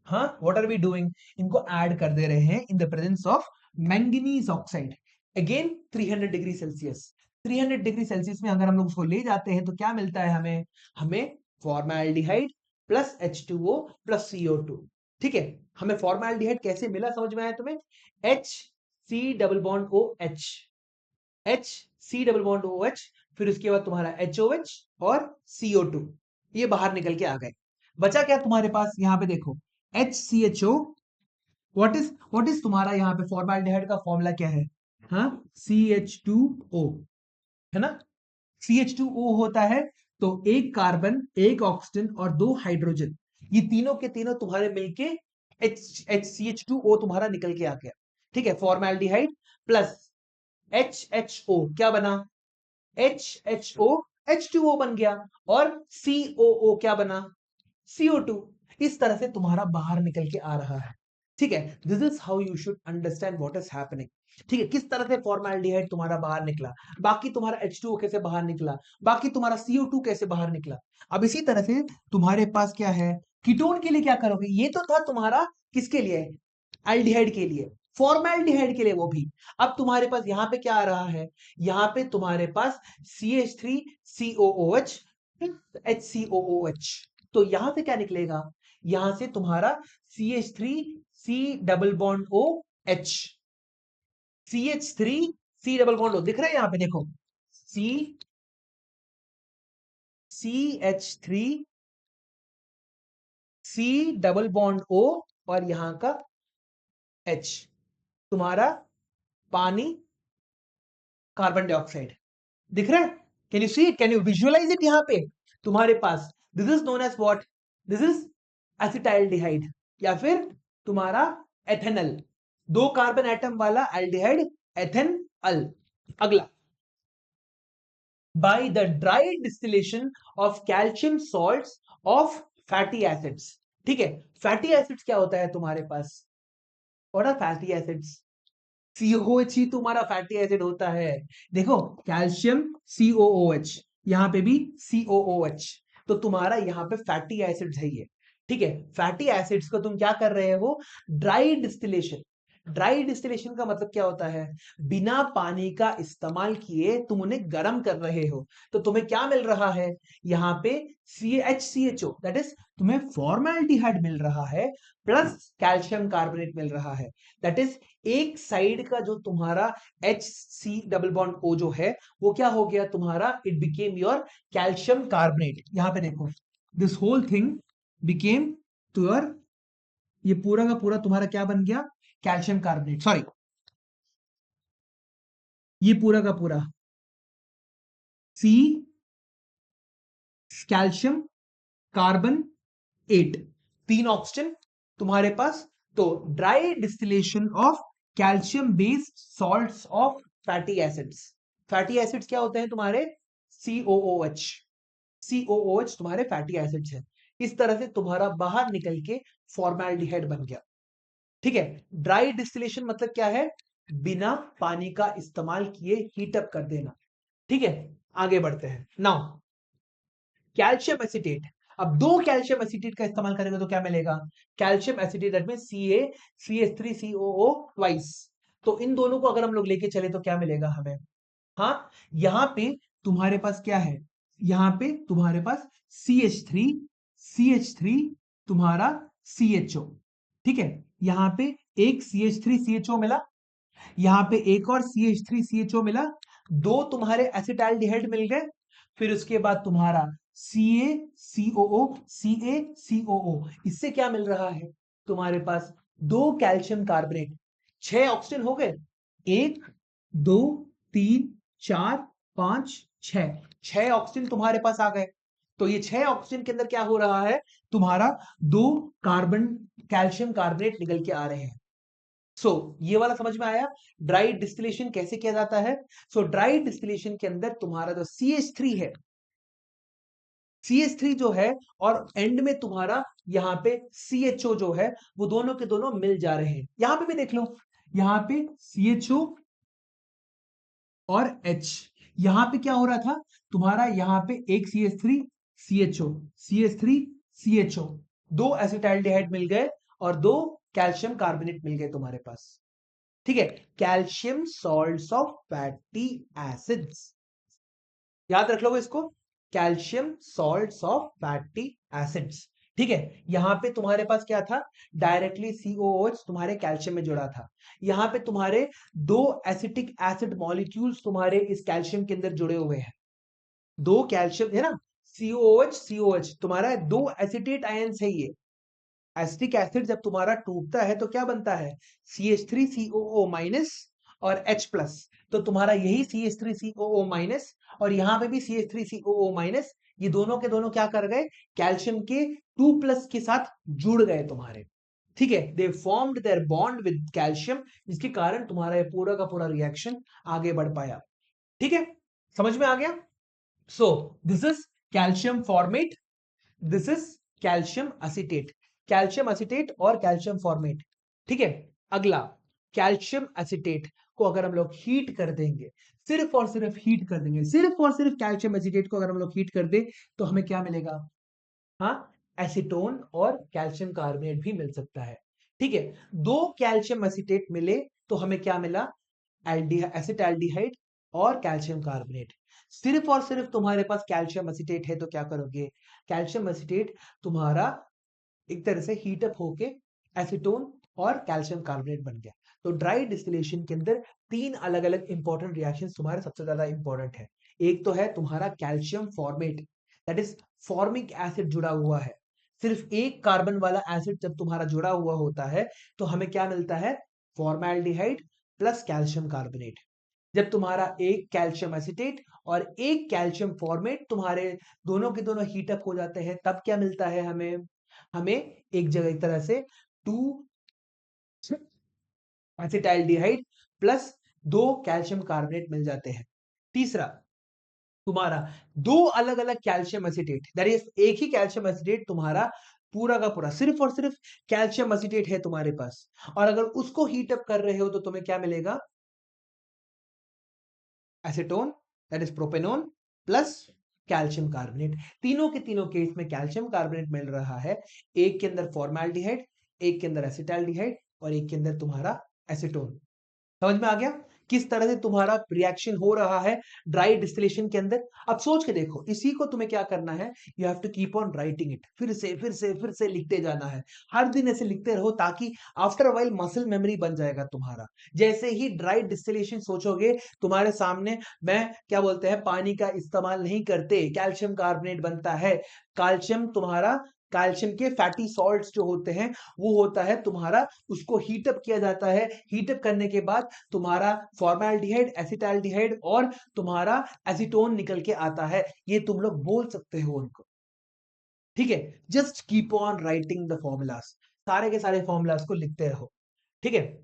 [SPEAKER 1] हाँ व्हाट आर वी डूइंग, इनको ऐड कर दे रहे हैं इन the presence of manganese oxide, again 300 degree Celsius. 300 degree Celsius में अगर हम लोग उसको ले जाते हैं तो क्या मिलता है हमें, हमें formaldehyde plus H2O plus CO2। ठीक है, हमें फॉर्मल्डिहाइड कैसे मिला समझ में आया तुम्हें, HC double bond OH, HC double bond OH, फिर उसके बाद तुम्हारा HOH और CO2, ये बाहर निकल के आ गए। बचा क्या तुम्हारे पास, यहाँ पे देखो HCHO, व्हाट इज तुम्हारा यहाँ पे फॉर्मल्डिहाइड का फॉर्मूला क्या है, हाँ CH2O, है ना, CH2O होता है, तो एक कार्बन, एक ऑक्सीजन और दो हाइड्रोजन, ये तीनों के तीनों तुम्हारे मिलके CH2O तुम्हारा निकल के आ गया। ठीक है, फॉर्मल्डिहाइड प्लस HHO क्या बना, HHO H2O बन गया, और COO क्या बना, CO2 इस तरह से तुम्हारा बाहर निकल के आ रहा है। ठीक है, this is how you should understand what is happening. ठीक है, किस तरह से फॉर्मेल्डिहाइड तुम्हारा बाहर निकला, बाकी तुम्हारा H2O कैसे बाहर निकला, बाकी तुम्हारा CO2 कैसे बाहर निकला। अब इसी तरह से तुम्हारे पास क्या है, कीटोन के लिए क्या करोगे, ये तो था तुम्हारा किसके लिए, एल्डिहाइड के लिए, फॉर्मेल्डिहाइड के लिए वो भी। अब तुम्हारे पास यहां पे क्या आ रहा है, यहां पे तुम्हारे पास CH3COOH HCOOH, तो यहां से क्या निकलेगा, यहां से तुम्हारा CH3C double bond OH, CH3C double bond O दिख रहा है यहां पे देखो, CH3C डबल बॉन्ड O और यहां का H, तुम्हारा पानी कार्बन डाइऑक्साइड दिख रहा है। Can you see it, can you visualise it, यहां पे तुम्हारे पास this is known as what, this is acetaldehyde या फिर तुम्हारा एथेनल, दो कार्बन एटम वाला एल्डिहाइड एथेनल। अगला, by the dry distillation of calcium salts of fatty acids। ठीक है, फैटी एसिड्स क्या होता है तुम्हारे पास, what are fatty acids, COOH ही तुम्हारा फैटी एसिड होता है। देखो कैल्शियम COOH, यहां पे भी COOH, तो तुम्हारा यहां पे फैटी एसिड्स है ये। ठीक है, फैटी एसिड्स को तुम क्या कर रहे हो, ड्राई डिस्टिलेशन। ड्राई डिस्टिलेशन का मतलब क्या होता है, बिना पानी का इस्तेमाल किए तुम उन्हें गर्म कर रहे हो, तो तुम्हें क्या मिल रहा है, यहां पे HCHO, दैट इज तुम्हें फॉर्मेल्डिहाइड मिल रहा है, प्लस कैल्शियम कार्बोनेट मिल रहा है, दैट इज एक साइड का जो तुम्हारा HC डबल बॉन्ड O जो है वो क्या हो गया तुम्हारा, it became your calcium carbonate. यहां पे देखो, this whole thing became to your, ये पूरा का पूरा तुम्हारा क्या बन गया, कैल्शियम कार्बोनेट, सॉरी ये पूरा का पूरा C कैल्शियम कार्बन 8, तीन ऑक्सीजन तुम्हारे पास। तो dry distillation of calcium based salts of fatty acids, fatty acids क्या होते हैं तुम्हारे, COOH, COOH तुम्हारे फैटी एसिड्स है। इस तरह से तुम्हारा बाहर निकल के फॉर्मेल्डिहाइड बन गया। ठीक है, ड्राई डिस्टिलेशन मतलब क्या है, बिना पानी का इस्तेमाल किए हीट अप कर देना। ठीक है, आगे बढ़ते हैं नाउ, कैल्शियम एसिटेट। अब दो कैल्शियम एसिटेट का इस्तेमाल करेंगे तो क्या मिलेगा, calcium acetate that mean CaCH3COO twice. तो इन दोनों को अगर हम लोग लेके चले तो क्या मिलेगा हमें, हाँ यहां पे तुम्हारे पास क्या है, यहां पे तुम्हारे पास CH3 तुम्हारा CHO। ठीक है, यहां पे एक CH3CHO मिला, यहां पे एक और CH3CHO मिला, दो तुम्हारे एसिटाइलडिहाइड मिल गए, फिर उसके बाद तुम्हारा CaCOO CaCOO, इससे क्या मिल रहा है तुम्हारे पास, दो कैल्शियम कार्बोनेट, 6 ऑक्सीजन हो गए, 1 2 3 4 5 6, 6 ऑक्सीजन तुम्हारे पास आ गए। तो ये 6 ऑक्सीजन के अंदर क्या हो रहा है, तुम्हारा दो कार्बन कैल्शियम कार्बोनेट निकल के आ रहे हैं। ये वाला समझ में आया, ड्राई डिस्टिलेशन कैसे किया जाता है। ड्राई डिस्टिलेशन के अंदर तुम्हारा जो CH3 है, CH3 जो है, और एंड में तुम्हारा यहां पे CHO जो है, वो दोनों के दोनों मिल जा रहे हैं। यहां पे भी देख लो, यहां पे CHO और H, यहां पे क्या हो रहा था तुम्हारा, यहां पे एक CH3 CHO, CH3 CHO, दो एसिटाइलडिहाइड मिल गए और दो कैल्शियम कार्बोनेट मिल गए तुम्हारे पास। ठीक है, calcium salts of fatty acids, याद रख लो इसको, calcium salts of fatty acids. ठीक है, यहां पे तुम्हारे पास क्या था, डायरेक्टली COOH तुम्हारे कैल्शियम में जुड़ा था, यहां पे तुम्हारे दो एसिटिक एसिड मॉलिक्यूल्स तुम्हारे इस कैल्शियम के अंदर जुड़े हुए हैं, दो कैल्शियम है ना, COOH तुम्हारा दो एसिटेट आयंस है ये। एसिटिक एसिड जब तुम्हारा टूटता है तो क्या बनता है, CH3COO माइनस और H प्लस, तो तुम्हारा यही CH3COO माइनस और यहां पे भी CH3COO माइनस, ये दोनों के दोनों क्या कर गए, कैल्शियम के 2 प्लस के साथ जुड़ गए तुम्हारे। ठीक है, they formed their bond with calcium, जिसके कारण तुम्हारा ये पूरा का पूरा रिएक्शन आगे बढ़ पाया। ठीक है, समझ में आ गया। This is calcium formate, this is calcium acetate, calcium acetate और कैल्शियम फॉर्मेट। ठीक है, अगला कैल्शियम एसीटेट को अगर हम लोग हीट कर देंगे, सिर्फ और सिर्फ हीट कर देंगे, सिर्फ और सिर्फ कैल्शियम एसीटेट को अगर हम लोग हीट कर दे तो हमें क्या मिलेगा? हाँ, एसीटोन और कैल्शियम कार्बोनेट भी मिल सकता है। ठीक है, दो कैल्शियम एसीटेट मिले तो हमें क्या मिला? एसिटाल्डिहाइड और कैल्शियम कार्बोनेट। सिर्फ और सिर्फ तुम्हारे पास कैल्शियम एसीटेट है तो क्या करोगे? कैल्शियम एसीटेट तुम्हारा एक तरह से हीट अप होके एसीटोन और कैल्शियम कार्बोनेट बन गया। तो ड्राई डिस्टिलेशन के अंदर तीन अलग अलग इंपॉर्टेंट रिएक्शंस तुम्हारे सबसे ज्यादा इंपॉर्टेंट है। एक तो है तुम्हारा calcium formate, that is formic acid जुड़ा हुआ है। सिर्फ एक कार्बन वाला एसिड जब तुम्हारा जुड़ा हुआ होता है तो हमें क्या मिलता है? Formaldehyde plus calcium carbonate. जब तुम्हारा एक कैल्शियम एसीटेट और एक कैल्शियम फॉर्मेट तुम्हारे दोनों के दोनों हीट अप हो जाते हैं तब क्या मिलता है हमें? हमें एक जगह एक तरह से टू एसिटाइलडिहाइड प्लस दो कैल्शियम कार्बोनेट मिल जाते हैं। तीसरा, तुम्हारा दो अलग अलग कैल्शियम एसीटेट, दैट इज एक ही कैल्शियम एसीटेट तुम्हारा पूरा का पूरा सिर्फ और सिर्फ कैल्शियम एसीटेट है तुम्हारे पास, और अगर उसको हीट अप कर रहे हो तो तुम्हें क्या मिलेगा? Acetone, that is propanone plus calcium carbonate. तीनों के तीनों केस में कैल्शियम कार्बोनेट मिल रहा है। एक के अंदर फॉर्मेल्डिहाइड, एक के अंदर एसिटाल्डिहाइड और एक के अंदर तुम्हारा एसीटोन। समझ में आ गया किस तरह से तुम्हारा रिएक्शन हो रहा है ड्राई डिस्टिलेशन के अंदर? अब सोच के देखो, इसी को तुम्हें क्या करना है? You have to keep on writing it, फिर से फिर से फिर से लिखते जाना है। हर दिन ऐसे लिखते रहो ताकि after a while muscle memory बन जाएगा तुम्हारा। जैसे ही ड्राई डिस्टिलेशन सोचोगे, तुम्हारे सामने मैं क्या बोलते हैं, पानी का इस्तेमाल नहीं करते, कैल्शियम कार्बोनेट बनता है। कैल्शियम तुम्हारा, कैल्शियम के फैटी सॉल्ट्स जो होते हैं वो होता है तुम्हारा, उसको हीटअप किया जाता है। हीटअप करने के बाद तुम्हारा फॉर्मेल्डिहाइड, एसिटाल्डिहाइड और तुम्हारा एसीटोन निकल के आता है। ये तुम लोग बोल सकते हो उनको। ठीक है, just keep on writing the formulas, सारे के सारे फॉर्मूलाज को लिखते रहो। ठीक है,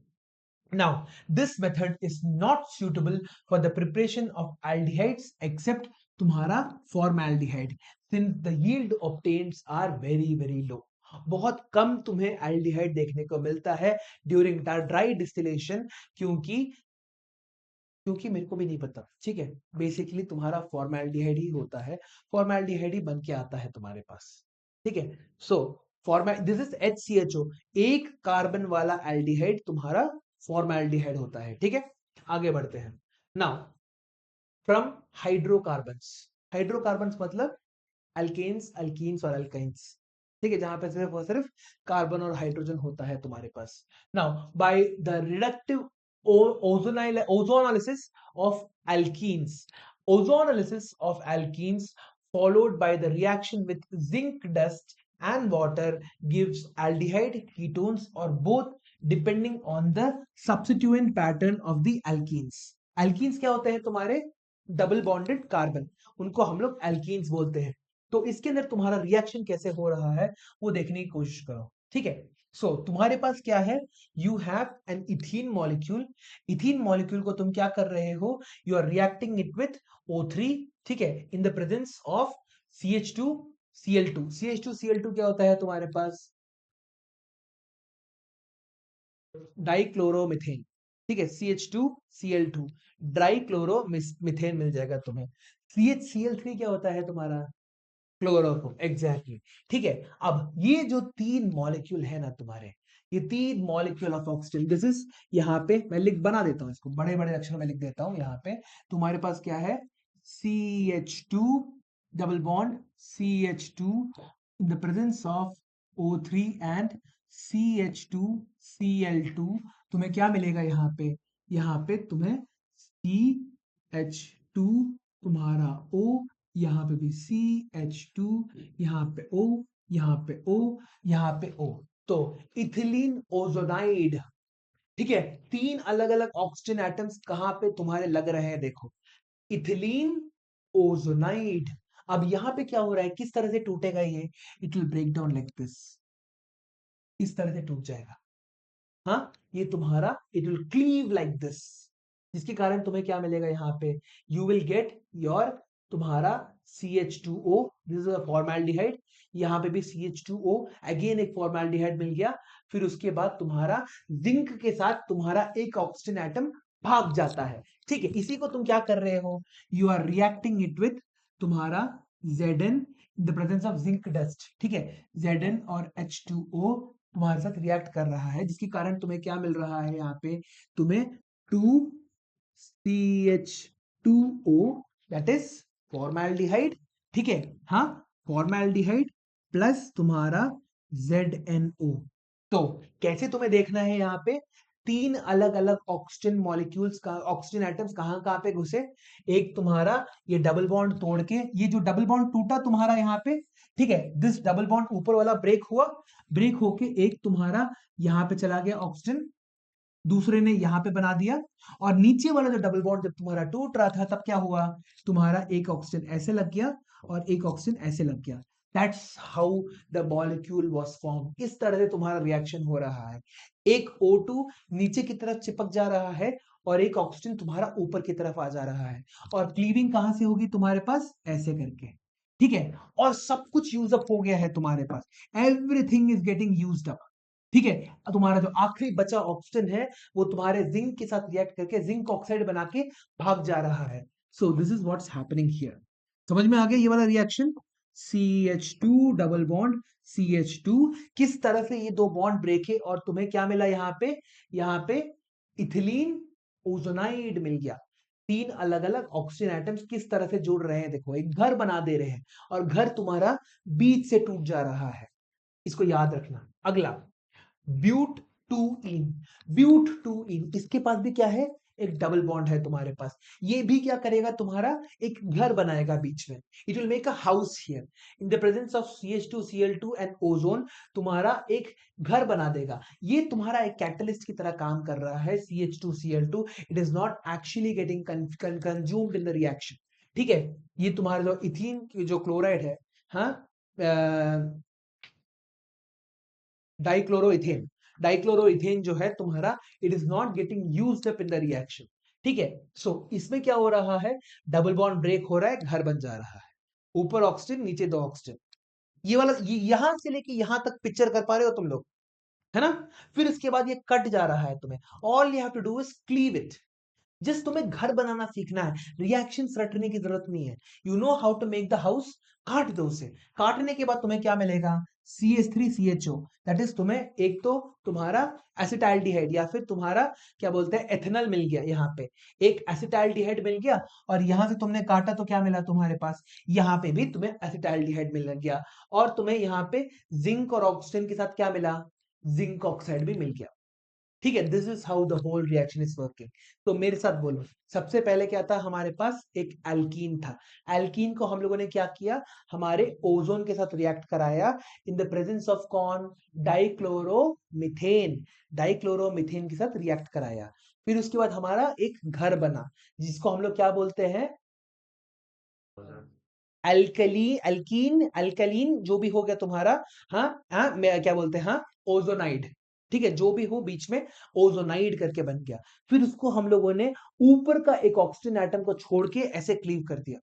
[SPEAKER 1] now this method is not suitable for the preparation of aldehydes except तुम्हारा formaldehyde, since the yield obtained are very very low। बहुत कम तुम्हें एल्डिहाइड देखने को मिलता है ड्यूरिंग द ड्राई डिस्टिलेशन, क्योंकि क्योंकि मेरे को भी नहीं पता। ठीक है, बेसिकली तुम्हारा फॉर्मेल्डिहाइड ही होता है, फॉर्मेल्डिहाइड ही बन के आता है तुम्हारे पास। ठीक है, सो फॉर्मेल दिस इज HCHO, एक कार्बन वाला एल्डिहाइड तुम्हारा फॉर्मेल्डिहाइड होता है। ठीक है, आगे बढ़ते हैं। नाउ फ्रॉम हाइड्रोकार्बन्स, हाइड्रोकार्बन्स मतलब अल्केन्स, अल्कीन्स और अल्काइंस। ठीक है, जहां पे सिर्फ और सिर्फ कार्बन और हाइड्रोजन होता है तुम्हारे पास। Now by the reductive ozonolysis of alkenes, ozonolysis of alkenes followed by the reaction with zinc dust and water gives aldehyde ketones or both depending on the substituent pattern of the alkenes। alkenes क्या होते हैं तुम्हारे? Double bonded carbon, उनको हम लोग alkenes बोलते हैं। तो इसके अंदर तुम्हारा रिएक्शन कैसे हो रहा है वो देखने की कोशिश करो। ठीक है, सो तुम्हारे पास क्या है? You have an ethene molecule. Ethene molecule को तुम क्या कर रहे हो? You are reacting it with O3। ठीक है, in the presence of CH2Cl2। CH2Cl2 क्या होता है तुम्हारे पास? डाइक्लोरोमिथेन। ठीक है, CH2Cl2 डाइक्लोरोमिथेन मिल जाएगा तुम्हें। CHCl3 क्या होता है तुम्हारा? Chloroform, exactly. ठीक है, अब ये जो तीन मॉलिक्यूल है ना तुम्हारे, ये तीन molecule of oxygen, this is, यहाँ पे मैं लिख बना देता हूँ, इसको बड़े बड़े अक्षर में लिख देता हूँ। यहाँ पे तुम्हारे पास क्या है? CH2 double bond CH2 in the presence of O3 and CH2Cl2, तुम्हें क्या मिलेगा यहाँ पे? यहाँ पे तुम्हें CH2 तुम्हारा O, यहाँ पे भी CH2, यहाँ पे O, यहाँ पे O, यहाँ पे O। तो इथिलीन ओजोनाइड। ठीक है, तीन अलग अलग ऑक्सीजन एटम्स कहां पे तुम्हारे लग रहे हैं देखो, इथिलीन ओजोनाइड। अब यहां पे क्या हो रहा है, किस तरह से टूटेगा ये? It will break down like this, इस तरह से टूट जाएगा। हाँ, ये तुम्हारा it will cleave like this, जिसके कारण तुम्हें क्या मिलेगा यहाँ पे? यू विल गेट योर तुम्हारा CH2O, this is a formaldehyde. यहाँ पे भी CH2O, अगेन एक फॉर्मेल्डिहाइड मिल गया। फिर उसके बाद तुम्हारा जिंक के साथ तुम्हारा एक ऑक्सीजन एटम भाग जाता है। ठीक है, इसी को तुम क्या कर रहे हो, you are reacting it with तुम्हारा Zn in the presence of zinc dust. ठीक है, Zn और H2O तुम्हारे साथ रिएक्ट कर रहा है, जिसके कारण तुम्हें क्या मिल रहा है, यहाँ पे तुम्हें 2CH2O, दैट इज फॉर्मेल्डिहाइड। ठीक है, हाँ, फॉर्मेल्डिहाइड प्लस तुम्हारा ZnO। तो कैसे तुम्हें देखना है, यहाँ पे तीन अलग अलग ऑक्सीजन मॉलिक्यूल्स का, ऑक्सीजन एटम्स कहाँ कहाँ पे घुसे। एक तुम्हारा ये डबल बॉन्ड तोड़ के, ये जो डबल बॉन्ड टूटा तुम्हारा यहाँ पे, ठीक है, दिस डबल बॉन्ड ऊपर वाला ब्रेक हुआ, ब्रेक होके एक तुम्हारा यहाँ पे चला गया ऑक्सीजन, दूसरे ने यहाँ पे बना दिया, और नीचे वाला जो डबल बॉन्ड जब तुम्हारा टूट रहा था तब क्या हुआ, तुम्हारा एक ऑक्सीजन ऐसे लग गया और एक ऑक्सीजन ऐसे लग गया। That's how the molecule was form. इस तरह से तुम्हारा रिएक्शन हो रहा है, एक O2 नीचे की तरफ चिपक जा रहा है और एक ऑक्सीजन तुम्हारा ऊपर की तरफ आ जा रहा है, और क्लीविंग कहां से होगी तुम्हारे पास, ऐसे करके। ठीक है, और सब कुछ यूज अप हो गया है तुम्हारे पास, everything is getting used up. ठीक है, तुम्हारा जो आखिरी बचा ऑक्सीजन है वो तुम्हारे जिंक के साथ रिएक्ट करके जिंक ऑक्साइड बना के भाग जा रहा है। So this is what's happening here. समझ में आ गया ये वाला reaction, CH2 double bond CH2, किस तरह से ये दो बॉन्ड ब्रेक है और तुम्हें क्या मिला, यहाँ पे इथिलीन ओजोनाइड मिल गया। तीन अलग अलग ऑक्सीजन एटम्स किस तरह से जुड़ रहे हैं, देखो एक घर बना दे रहे हैं, और घर तुम्हारा बीच से टूट जा रहा है, इसको याद रखना। अगला, ब्यूट टू इन, ब्यूट टू इन, इसके पास भी क्या है, एक डबल बॉन्ड है तुम्हारे पास। ये भी क्या करेगा, तुम्हारा एक घर बनाएगा बीच में, it will make a house here in the presence of CH2Cl2 and ozone, तुम्हारा एक घर बना देगा। ये तुम्हारा एक कैटलिस्ट की तरह काम कर रहा है, CH2Cl2, it is not actually getting consumed in the reaction. ठीक है, ये तुम्हारा जो इथीन की जो क्लोराइड है, हाँ, डाइक्लोरोइथेन, डाइक्लोरोइथेन जो है तुम्हारा, it is not getting used up in the reaction. ठीक है, सो इसमें क्या हो रहा है, डबल बॉन्ड ब्रेक हो रहा है, घर बन जा रहा है, ऊपर ऑक्सीजन नीचे दो ऑक्सीजन। ये वाला यहां से लेके यहां तक पिक्चर कर पा रहे हो तुम लोग, है ना। फिर इसके बाद ये कट जा रहा है, तुम्हें all you have to do is cleave it. Just तुम्हें घर बनाना सीखना है, रिएक्शन रटने की जरूरत नहीं है। You know how to make the house, काट दो उसे। काटने के बाद तुम्हें क्या मिलेगा, CH3CHO, दैट इज तुम्हें एक तो तुम्हारा एसिटाइलडिहाइड या फिर तुम्हारा क्या बोलते हैं एथेनॉल मिल गया, यहाँ पे एक एसिटाइलडिहाइड मिल गया, और यहां से तुमने काटा तो क्या मिला तुम्हारे पास, यहाँ पे भी तुम्हें एसिटाइलडिहाइड मिल गया, और तुम्हें यहाँ पे जिंक और ऑक्सीजन के साथ क्या मिला, जिंक ऑक्साइड भी मिल गया। ठीक है, this is how the whole reaction is working. तो मेरे साथ बोलो, सबसे पहले क्या था, हमारे पास एक एल्कीन था, एल्कीन को हम लोगों ने क्या किया, हमारे ओजोन के साथ रिएक्ट कराया इन द प्रेजेंस ऑफ कौन, डाइक्लोरोमीथेन, डाइक्लोरोमीथेन के साथ रिएक्ट कराया। फिर उसके बाद हमारा एक घर बना, जिसको हम लोग क्या बोलते हैं, अल्कली, अल्कीन, अल्कलीन जो भी हो गया तुम्हारा, हाँ हाँ, मैं क्या बोलते हैं, हाँ, ओजोनाइड। ठीक है, जो भी हो बीच में ओजोनाइड करके बन गया। फिर उसको हम लोगों ने ऊपर का एक ऑक्सीजन एटम को छोड़ के ऐसे क्लीव कर दिया,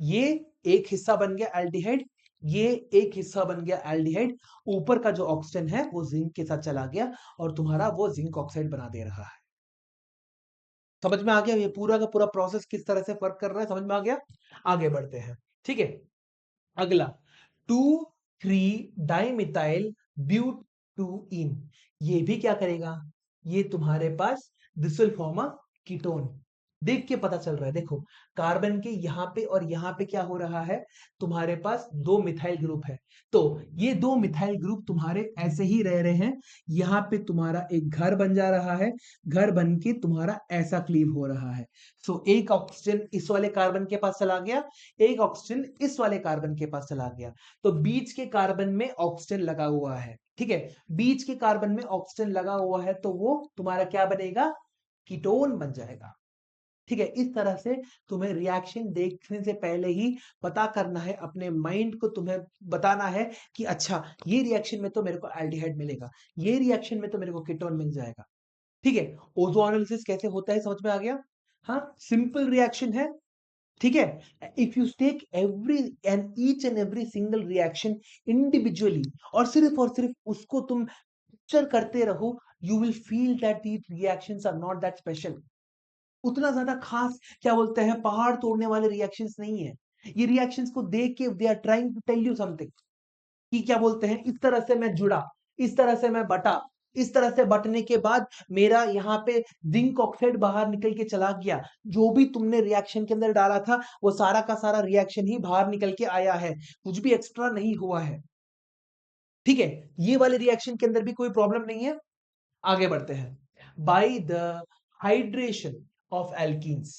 [SPEAKER 1] ये एक हिस्सा बन गया एल्डिहाइड, ये एक हिस्सा बन गया एल्डिहाइड, ऊपर का जो ऑक्सीजन है वो जिंक के साथ चला गया और तुम्हारा वो जिंक ऑक्साइड बना दे रहा है। समझ में आ गया ये पूरा का पूरा प्रोसेस किस तरह से वर्क कर रहा है, समझ में आ गया। आगे बढ़ते हैं, ठीक है। अगला, 2,3 डाइमिथाइल ब्यूट टू इन, ये भी क्या करेगा, ये तुम्हारे पास this will form a ketone. देख के पता चल रहा है, देखो कार्बन के यहाँ पे और यहाँ पे क्या हो रहा है, तुम्हारे पास दो मिथाइल ग्रुप है, तो ये दो मिथाइल ग्रुप तुम्हारे ऐसे ही रह रहे हैं, यहाँ पे तुम्हारा एक घर बन जा रहा है, घर बन के तुम्हारा ऐसा क्लीव हो रहा है। सो एक ऑक्सीजन इस वाले कार्बन के पास चला गया, एक ऑक्सीजन इस वाले कार्बन के पास चला गया, तो बीच के कार्बन में ऑक्सीजन लगा हुआ है। ठीक है, बीच के कार्बन में ऑक्सीजन लगा हुआ है तो वो तुम्हारा क्या बनेगा, कीटोन बन जाएगा। ठीक है, इस तरह से तुम्हें रिएक्शन देखने से पहले ही पता करना है, अपने माइंड को तुम्हें बताना है कि अच्छा ये रिएक्शन में तो मेरे को एल्डिहाइड मिलेगा, ये रिएक्शन में तो मेरे को कीटोन मिल जाएगा। ठीक है, ओजो एनालिसिस कैसे होता है समझ में आ गया। हाँ, सिंपल रिएक्शन है, ठीक है। If you take every and each and every single reaction individually और सिर्फ उसको तुम पिक्चर करते रहो, you will feel that these reactions are not that special. उतना ज्यादा खास क्या बोलते हैं पहाड़ तोड़ने वाले रिएक्शंस नहीं है। ये रिएक्शंस को देख के they are trying to tell you something कि क्या बोलते हैं इस तरह से मैं जुड़ा, इस तरह से मैं बटा, इस तरह से बटने के बाद मेरा यहाँ पे जिंक ऑक्साइड बाहर निकल के चला गया। जो भी तुमने रिएक्शन के अंदर डाला था वो सारा का सारा रिएक्शन ही बाहर निकल के आया है, कुछ भी एक्स्ट्रा नहीं हुआ है। ठीक है, ये वाले रिएक्शन के अंदर भी कोई प्रॉब्लम नहीं है। आगे बढ़ते हैं। By the hydration of alkenes.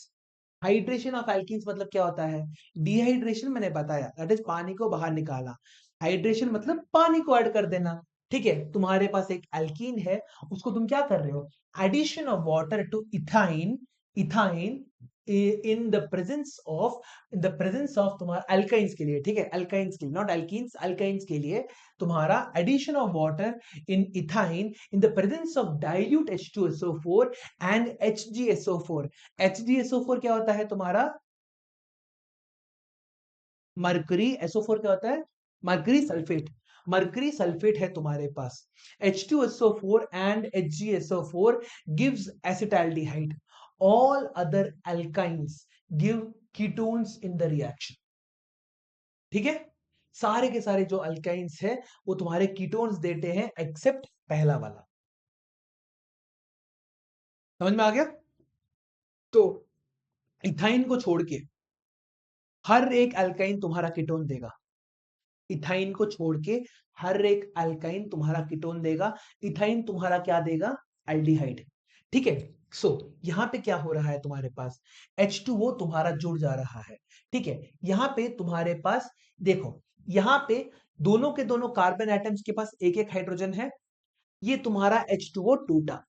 [SPEAKER 1] Hydration of alkenes मतलब क्या होता है? डिहाइड्रेशन मैंने बताया, दैट इज पानी को बाहर निकाला। हाइड्रेशन मतलब पानी को ऐड कर देना। ठीक है, तुम्हारे पास एक एल्कीन है, उसको तुम क्या कर रहे हो? Addition of water to ethyne, ethyne in the presence of तुम्हारा अल्काइंस के लिए। ठीक है, अल्काइंस के लिए, नॉट एल्कीन्स, अल्काइंस के लिए तुम्हारा addition of water in ethyne in the presence of dilute H2SO4 and HgSO4। HgSO4 क्या होता है तुम्हारा? मरकरी। SO4 क्या होता है? Mercury sulphate. मरकरी सल्फेट है तुम्हारे पास। H2SO4 and HgSO4 gives acetaldehyde. All other alkynes give ketones in the reaction. ठीक है, सारे के सारे जो अल्काइंस है वो तुम्हारे कीटोन्स देते हैं एक्सेप्ट पहला वाला। समझ में आ गया? तो इथाइन को छोड़ के हर एक अल्काइन तुम्हारा कीटोन देगा। इथाइन को छोड़ के हर एक अल्काइन तुम्हारा कीटोन देगा। इथाइन तुम्हारा क्या देगा? एल्डिहाइड। ठीक है, सो यहां पे क्या हो रहा है तुम्हारे पास? H2O तुम्हारा जुड़ जा रहा है। ठीक है, यहां पे तुम्हारे पास देखो, यहां पे दोनों के दोनों कार्बन एटम्स के पास एक एक हाइड्रोजन है। ये तुम्हारा H2O टूटा,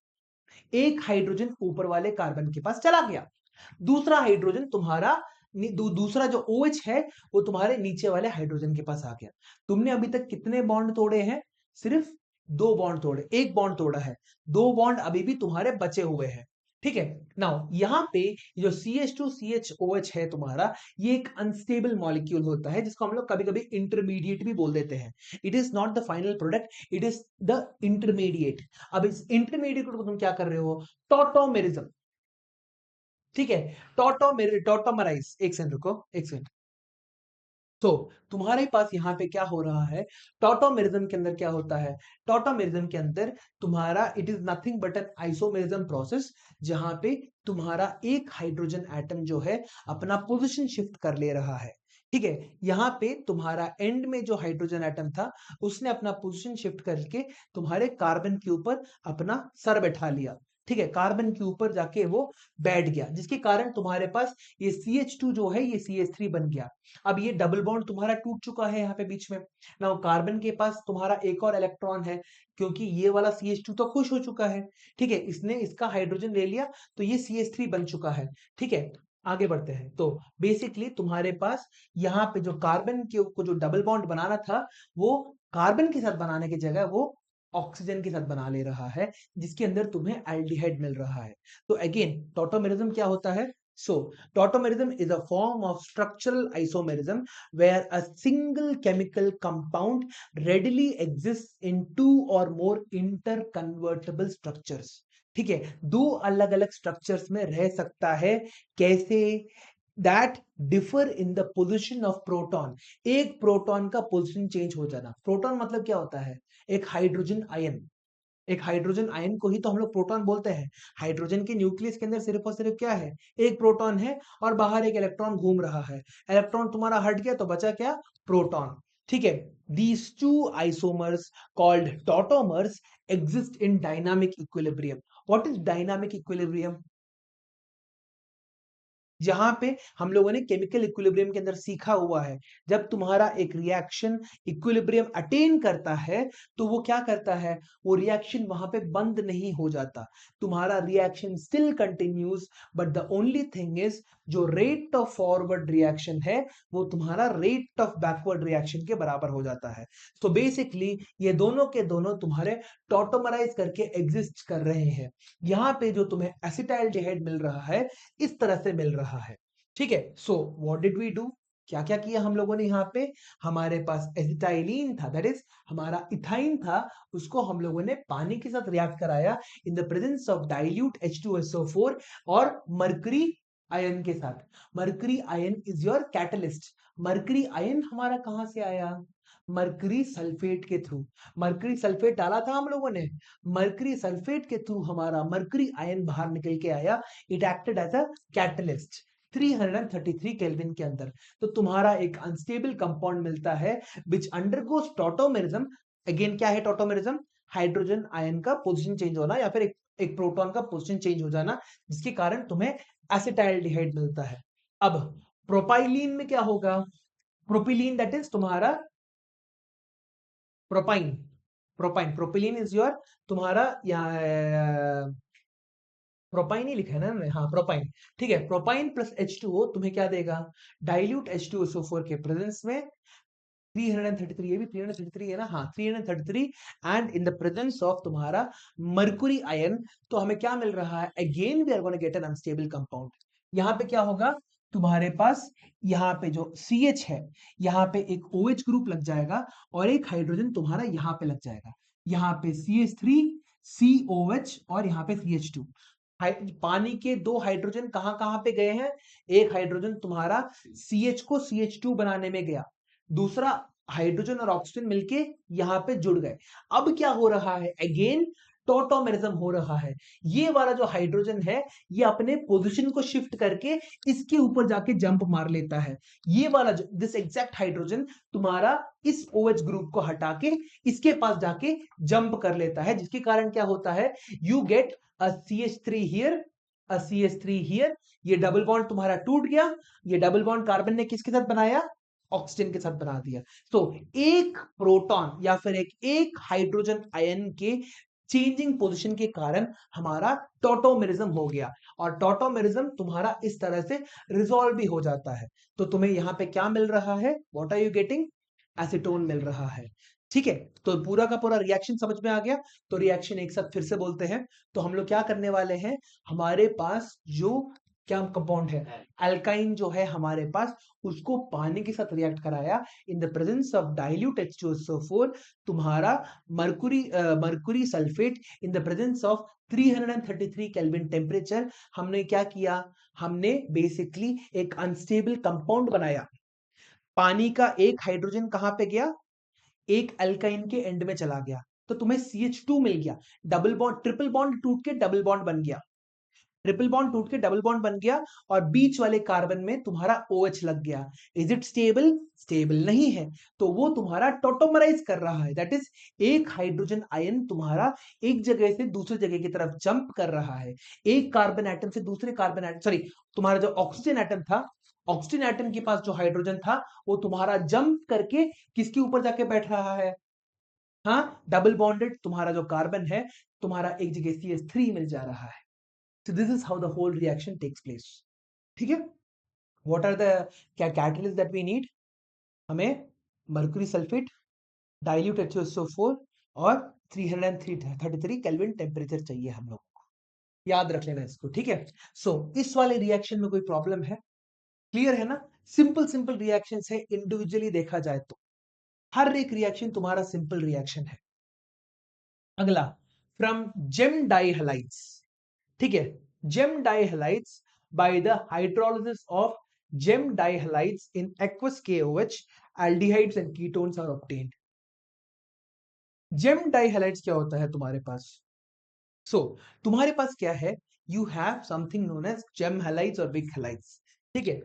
[SPEAKER 1] एक हाइड्रोजन ऊपर वाले कार्बन के पास चला गया, दूसरा हाइड्रोजन तुम्हारा दूसरा जो OH है वो तुम्हारे नीचे वाले हाइड्रोजन के पास आ गया। तुमने अभी तक कितने बॉन्ड तोड़े हैं? सिर्फ दो बॉन्ड तोड़े, एक बॉन्ड तोड़ा है, दो बॉन्ड अभी भी तुम्हारे बचे हुए हैं। ठीक है, नाउ यहां पे जो CH2CHOH है तुम्हारा, ये एक अनस्टेबल मॉलिक्यूल होता है जिसको हम लोग कभी कभी इंटरमीडिएट भी बोल देते हैं। It is not the final product, it is the intermediate. अब इस इंटरमीडिएट को तुम क्या कर रहे हो? टॉटोमेरिज्म। ठीक है, टॉटोमराइज, एक सेकंड रुको, एक सेकंड। तो तुम्हारे पास यहाँ पे क्या हो रहा है? टॉटोमेरिज्म के अंदर क्या होता है? टॉटोमेरिज्म के अंदर तुम्हारा it is nothing but an isomerism process, जहां पे तुम्हारा एक हाइड्रोजन एटम जो है अपना पोजीशन शिफ्ट कर ले रहा है। ठीक है, यहाँ पे तुम्हारा एंड में जो हाइड्रोजन एटम था उसने अपना पोजीशन शिफ्ट करके तुम्हारे कार्बन के ऊपर अपना सर बैठा लिया। ठीक है, कार्बन के ऊपर जाके वो बैठ गया, जिसके कारण तुम्हारे पास ये CH2 जो है ये CH3 बन गया। अब ये डबल बॉन्ड तुम्हारा टूट चुका है यहाँ पे बीच में। ना कार्बन के पास तुम्हारा एक और इलेक्ट्रॉन है, क्योंकि ये वाला CH2 तो खुश हो चुका है। ठीक है, इसने इसका हाइड्रोजन ले लिया तो ये CH3 बन चुका है। ठीक है, आगे बढ़ते हैं। तो बेसिकली तुम्हारे पास यहाँ पे जो कार्बन के को जो डबल बॉन्ड बनाना था वो कार्बन के साथ बनाने की जगह वो ऑक्सीजन के साथ बना ले रहा है, जिसके अंदर तुम्हें एल्डिहाइड मिल रहा है। तो अगेन टॉटोमेरिज्म क्या होता है? So, tautomerism is a form of structural isomerism where a single chemical compound readily exists in two or more interconvertible structures. ठीक है, दो अलग अलग स्ट्रक्चर्स में रह सकता है। कैसे? That differ in the position of proton. एक प्रोटॉन का पोजिशन चेंज हो जाना। प्रोटॉन मतलब क्या होता है? एक हाइड्रोजन आयन। एक हाइड्रोजन आयन को ही तो हम लोग प्रोटॉन बोलते हैं। हाइड्रोजन के न्यूक्लियस के अंदर सिर्फ और सिर्फ क्या है? एक प्रोटॉन है और बाहर एक इलेक्ट्रॉन घूम रहा है। इलेक्ट्रॉन तुम्हारा हट गया तो बचा क्या? प्रोटॉन। ठीक है, these two isomers called tautomers exist in dynamic equilibrium. What is dynamic equilibrium? जहां पे हम लोगों ने केमिकल इक्विलिब्रियम के अंदर सीखा हुआ है, जब तुम्हारा एक रिएक्शन इक्विलिब्रियम अटेन करता है तो वो क्या करता है? वो रिएक्शन वहां पे बंद नहीं हो जाता, तुम्हारा reaction still continues, but the only thing is जो रेट ऑफ फॉरवर्ड रिएक्शन है वो तुम्हारा रेट ऑफ बैकवर्ड रिएक्शन के बराबर हो जाता है। तो बेसिकली ये दोनों के दोनों तुम्हारे टॉटोमराइज करके एग्जिस्ट कर रहे हैं। यहाँ पे जो तुम्हें एसिटाइलडिहाइड मिल रहा है इस तरह से मिल रहा है। ठीक है। So what did we do, क्या क्या किया हम लोगों ने यहाँ पे, हमारे पास एसिटाइलिन था, दैट इज हमारा इथाइन था, उसको हम लोगों ने पानी के साथ रिएक्ट कराया in the presence of dilute H2SO4 और मरकरी आयन के साथ। Mercury ion is your catalyst. Mercury ion हमारा कहां से आया, मरकरी सल्फेट के थ्रू। मरकरी सल्फेट डाला था हम लोगों ने, मरकरी सल्फेट के थ्रू हमारा मरकरी आयन बाहर निकल के आया, it acted as a catalyst 333 kelvin के अंदर। तो तुम्हारा एक अनस्टेबल कंपाउंड मिलता है विच अंडरगोस टॉटोमेरिज्म। अगेन क्या है टॉटोमेरिज्म, हाइड्रोजन आयन का पोजीशन चेंज होना या फिर एक प्रोटॉन का पोजीशन चेंज हो जाना, जिसके कारण तुम्हें एसिटाइलडिहाइड मिलता है। अब प्रोपाइलीन में क्या होगा, प्रोपिलीन दैट इज तुम्हारा propyne. Propyne propylene is your तुम्हारा प्रोपाइन ही लिखा है ना हमने, हाँ प्रोपाइन। ठीक है, प्रोपाइन प्लस H2O तुम्हें क्या देगा, डाइल्यूट H2SO4 के प्रेजेंस में 333, ये भी 333 है ना, हाँ 333, and in the presence of तुम्हारा मर्कुरी आयन, तो हमें क्या मिल रहा है, again we are gonna get an unstable compound. यहाँ पे क्या होगा, तुम्हारे पास यहाँ पे जो CH है, यहाँ पे एक OH ग्रुप लग जाएगा और एक हाइड्रोजन तुम्हारा यहाँ पे लग जाएगा, यहाँ पे CH3 COH और यहाँ पे CH2। पानी के दो हाइड्रोजन कहां कहां पे गए हैं, एक हाइड्रोजन तुम्हारा CH को CH2 बनाने में गया, दूसरा हाइड्रोजन और ऑक्सीजन मिलके यहां पे जुड़ गए। अब क्या हो रहा है, अगेन टॉटोमेरिज्म हो रहा है। ये वाला जो हाइड्रोजन है ये अपने पोजीशन को शिफ्ट करके इसके ऊपर जाके जंप मार लेता है। ये वाला जो दिस एग्जैक्ट हाइड्रोजन तुम्हारा इस OH ग्रुप को हटा के इसके पास जाके जंप कर लेता है, जिसके कारण क्या होता है, you get a CH3 here, a CH3 here, ये डबल बॉन्ड तुम्हारा टूट गया, ये डबल बॉन्ड कार्बन ने किसके साथ बनाया, ऑक्सीजन के साथ बना दिया। तो एक प्रोटॉन या फिर एक हाइड्रोजन आयन के चेंजिंग पोजीशन के कारण हमारा टॉटोमेरिज्म हो गया, और टॉटोमेरिज्म तुम्हारा इस तरह से रिजॉल्व भी हो जाता है। तो तुम्हें यहां पे क्या मिल रहा है, what are you getting, acetone मिल रहा है। ठीक है, तो पूरा का पूरा रिएक्शन समझ में आ गया। तो रिएक्शन एक साथ फिर से बोलते हैं। तो हम लोग क्या करने वाले हैं, हमारे पास जो क्या कंपाउंड है, अल्काइन जो है हमारे पास, उसको पानी के साथ रिएक्ट कराया in the presence of dilute H2SO4, तुम्हारा Mercury sulphate in the presence of 333 kelvin temperature. हमने क्या किया, हमने बेसिकली एक अनस्टेबल कंपाउंड बनाया। पानी का एक हाइड्रोजन कहां पे गया, एक अल्काइन के एंड में चला गया, तो तुम्हें CH2 मिल गया। डबल बॉन्ड ट्रिपल बॉन्ड टूट के डबल बॉन्ड बन गया, ट्रिपल बॉन्ड टूट के डबल बॉन्ड बन गया, और बीच वाले कार्बन में तुम्हारा OH लग गया। इज इट स्टेबल, स्टेबल नहीं है, तो वो तुम्हारा टोटोमराइज कर रहा है, दैट इज एक हाइड्रोजन आयन तुम्हारा एक जगह से दूसरी जगह की तरफ जंप कर रहा है, एक कार्बन एटम से दूसरे कार्बन एटम, सॉरी तुम्हारा जो ऑक्सीजन एटम था, ऑक्सीजन एटम के पास जो हाइड्रोजन था वो तुम्हारा जंप करके किसके ऊपर जाके बैठ रहा है, हाँ डबल बॉन्डेड तुम्हारा जो कार्बन है तुम्हारा एक जगह CH3 मिल जा रहा है। So this is how the whole reaction takes place. ठीक है, what are the क्या catalyst that we need, हमें मर्क्यूरी सल्फेट, डाइल्यूट H2SO4 और 333 केल्विन टेम्परेचर चाहिए हम लोगों को, याद रख लेना इसको। ठीक है, सो इस वाले रिएक्शन में कोई प्रॉब्लम है, क्लियर है ना, सिंपल सिंपल रिएक्शन है, इंडिविजुअली देखा जाए तो हर एक रिएक्शन तुम्हारा सिंपल रिएक्शन है। अगला, फ्रॉम जेम डाइहलाइड्स, ठीक है, gem dihalides by the hydrolysis of gem dihalides in aqueous KOH, aldehydes and ketones are obtained. Gem dihalides क्या होता है तुम्हारे पास, तुम्हारे पास क्या है, you have something known as gem halides और बिग हैलाइड्स। ठीक है,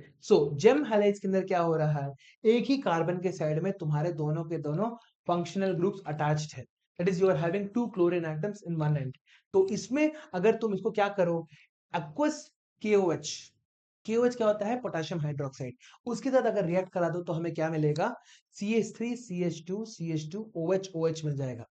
[SPEAKER 1] जेम हैलाइड्स के अंदर क्या हो रहा है, एक ही कार्बन के साइड में तुम्हारे दोनों के दोनों फंक्शनल ग्रुप्स अटैच्ड है, that is you are having 2 chlorine atoms in one end. तो इसमें अगर तुम इसको क्या करो, aqueous KOH, KOH क्या होता है, पोटेशियम हाइड्रोक्साइड, उसके साथ अगर रिएक्ट करा दो तो हमें क्या मिलेगा, CH3 CH2 CH2 OH OH मिल जाएगा।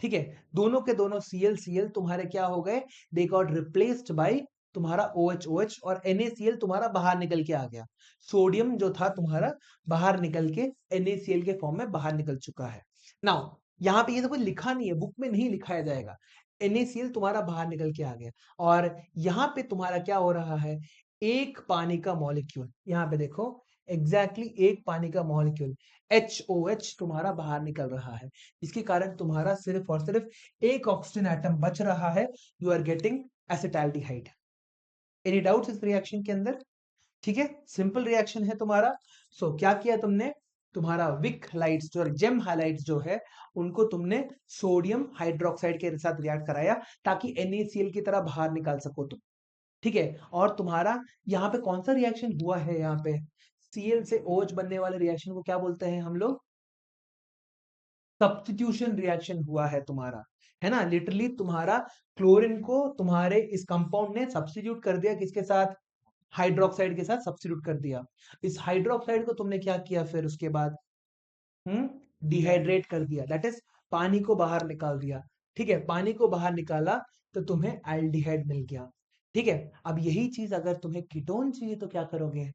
[SPEAKER 1] ठीक है, दोनों के दोनों CL तुम्हारे क्या हो गए, दे गॉट रिप्लेस्ड बाय तुम्हारा OH OH, और NaCl तुम्हारा बाहर निकल के आ गया, सोडियम जो था तुम्हारा बाहर निकल के NaCl के फॉर्म में बाहर निकल चुका है। नाउ यहाँ पे ये तो कोई लिखा नहीं है, बुक में नहीं लिखाया जाएगा, NaCl तुम्हारा बाहर निकल के आ गया, और यहाँ पे तुम्हारा क्या हो रहा है, एक पानी का मॉलिक्यूल, यहाँ पे देखो एग्जैक्टली एक पानी का मॉलिक्यूल HOH तुम्हारा बाहर निकल रहा है, इसके कारण तुम्हारा सिर्फ और सिर्फ एक ऑक्सीजन एटम बच रहा है। You are getting acetaldehyde. Any doubts इस रिएक्शन के अंदर? ठीक है, सिंपल रिएक्शन है तुम्हारा। सो क्या किया तुमने, तुम्हारा विक हाइलाइट्स जो जेम हाइलाइट्स जो है उनको तुमने सोडियम हाइड्रोक्साइड के साथ रिएक्ट कराया ताकि NaCl की तरह बाहर निकाल सको तुम। ठीक है, और तुम्हारा यहाँ पे कौन सा रिएक्शन हुआ है, यहाँ पे Cl से OH बनने वाले रिएक्शन को क्या बोलते हैं हम लोग? सब्स्टिट्यूशन रिएक्शन हुआ है तुम्हारा, है ना। लिटरली तुम्हारा क्लोरीन को तुम्हारे इस कंपाउंड ने सब्स्टिट्यूट कर दिया, किसके साथ? हाइड्रोक्साइड के साथ सब्स्टिट्यूट कर दिया। इस हाइड्रोक्साइड को तुमने क्या किया फिर उसके बाद? डिहाइड्रेट कर दिया, दैट इज पानी को बाहर निकाल दिया। ठीक है, पानी को बाहर निकाला तो तुम्हें एल्डिहाइड मिल गया। ठीक है, अब यही चीज अगर तुम्हें कीटोन चाहिए तो क्या करोगे?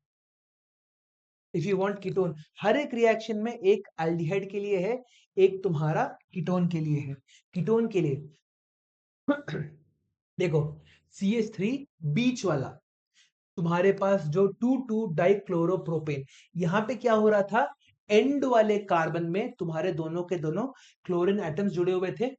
[SPEAKER 1] इफ यू वांट कीटोन, हर एक रिएक्शन में एक एल्डिहाइड के लिए है, एक तुम्हारा कीटोन के लिए है। कीटोन के लिए देखो CH3 बीच वाला, तुम्हारे पास जो 2,2 डाइक्लोरोप्रोपेन, यहां पे क्या हो रहा था? एंड वाले कार्बन में तुम्हारे दोनों के दोनों क्लोरीन एटम्स जुड़े हुए थे।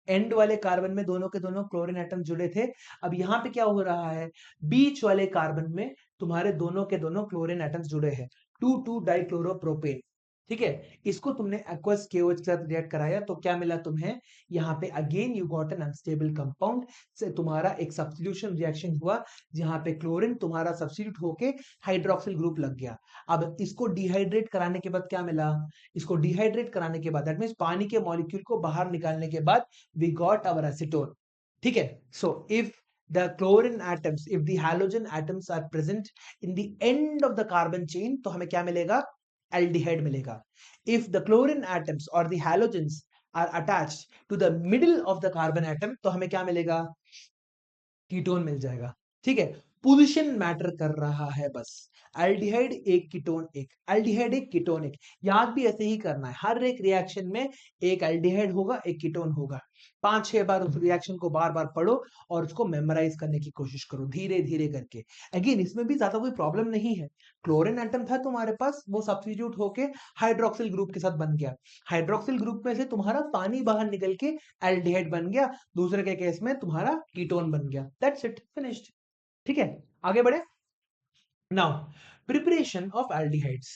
[SPEAKER 1] एंड वाले कार्बन में दोनों के दोनों क्लोरीन एटम्स जुड़े थे। अब यहाँ पे क्या हो रहा है? बीच वाले कार्बन में तुम्हारे दोनों के दोनों क्लोरीन एटम्स जुड़े हैं, 2,2 डाइक्लोरोप्रोपेन। ठीक है, इसको तुमने एक्वस KOH के साथ रिएक्ट कराया तो क्या मिला तुम्हें? यहाँ पे again you got an unstable compound से तुम्हारा एक सब्स्टिट्यूशन रिएक्शन हुआ, जहां पे क्लोरीन तुम्हारा सब्स्टिट्यूट होके हाइड्रोक्सिल ग्रुप लग गया। अब इसको डिहाइड्रेट कराने के बाद क्या मिला? इसको डिहाइड्रेट कराने के बाद, दैट मींस पानी के मॉलिक्यूल को बाहर निकालने के बाद वी गॉट आवर एसीटोन। ठीक है, so if the chlorine atoms, if the halogen atoms are present in the end of the carbon chain, तो हमें क्या मिलेगा? एल्डिहाइड मिलेगा। if the chlorine atoms or the halogens are attached to the middle of the carbon atom, तो हमें क्या मिलेगा? Ketone मिल जाएगा। ठीक है, पोजीशन मैटर कर रहा है बस। एल्डिहाइड एक, कीटोन एक, एल्डिहाइड एक, कीटोन एक। याद भी ऐसे ही करना है, हर एक रिएक्शन में एक एल्डिहाइड होगा, एक कीटोन होगा। 5-6 बार उस रिएक्शन को बार बार पढ़ो और उसको मेमोराइज करने की कोशिश करो धीरे धीरे करके। अगेन इसमें भी ज्यादा कोई प्रॉब्लम नहीं है। क्लोरीन एटम था तुम्हारे पास, वो सब्स्टिट्यूट होके हाइड्रोक्सिल ग्रुप के साथ बन गया। हाइड्रोक्सिल ग्रुप में से तुम्हारा पानी बाहर निकल के एल्डिहाइड बन गया, दूसरे के केस में तुम्हारा कीटोन बन गया। That's it, finished. ठीक है, आगे बढ़े। Now preparation of aldehydes,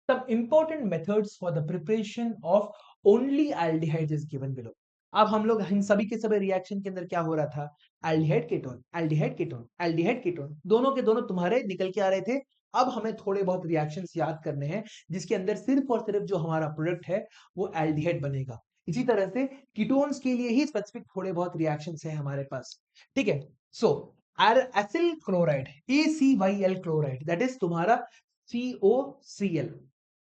[SPEAKER 1] some important methods for the preparation of only aldehydes is given below। अब हम लोग इन सभी के सभी रिएक्शन के अंदर क्या हो रहा था? Aldehyde ketone, aldehyde ketone, aldehyde ketone, दोनों के दोनों तुम्हारे निकल के आ रहे थे। अब हमें थोड़े बहुत रिएक्शंस याद करने हैं जिसके अंदर सिर्फ और सिर्फ जो हमारा प्रोडक्ट है वो एल्डिहाइड बनेगा। इसी तरह से कीटोन्स के लिए ही स्पेसिफिक थोड़े बहुत रिएक्शंस हैं हमारे पास। ठीक है, so acyl chloride, ACYL chloride, that is तुम्हारा COCl।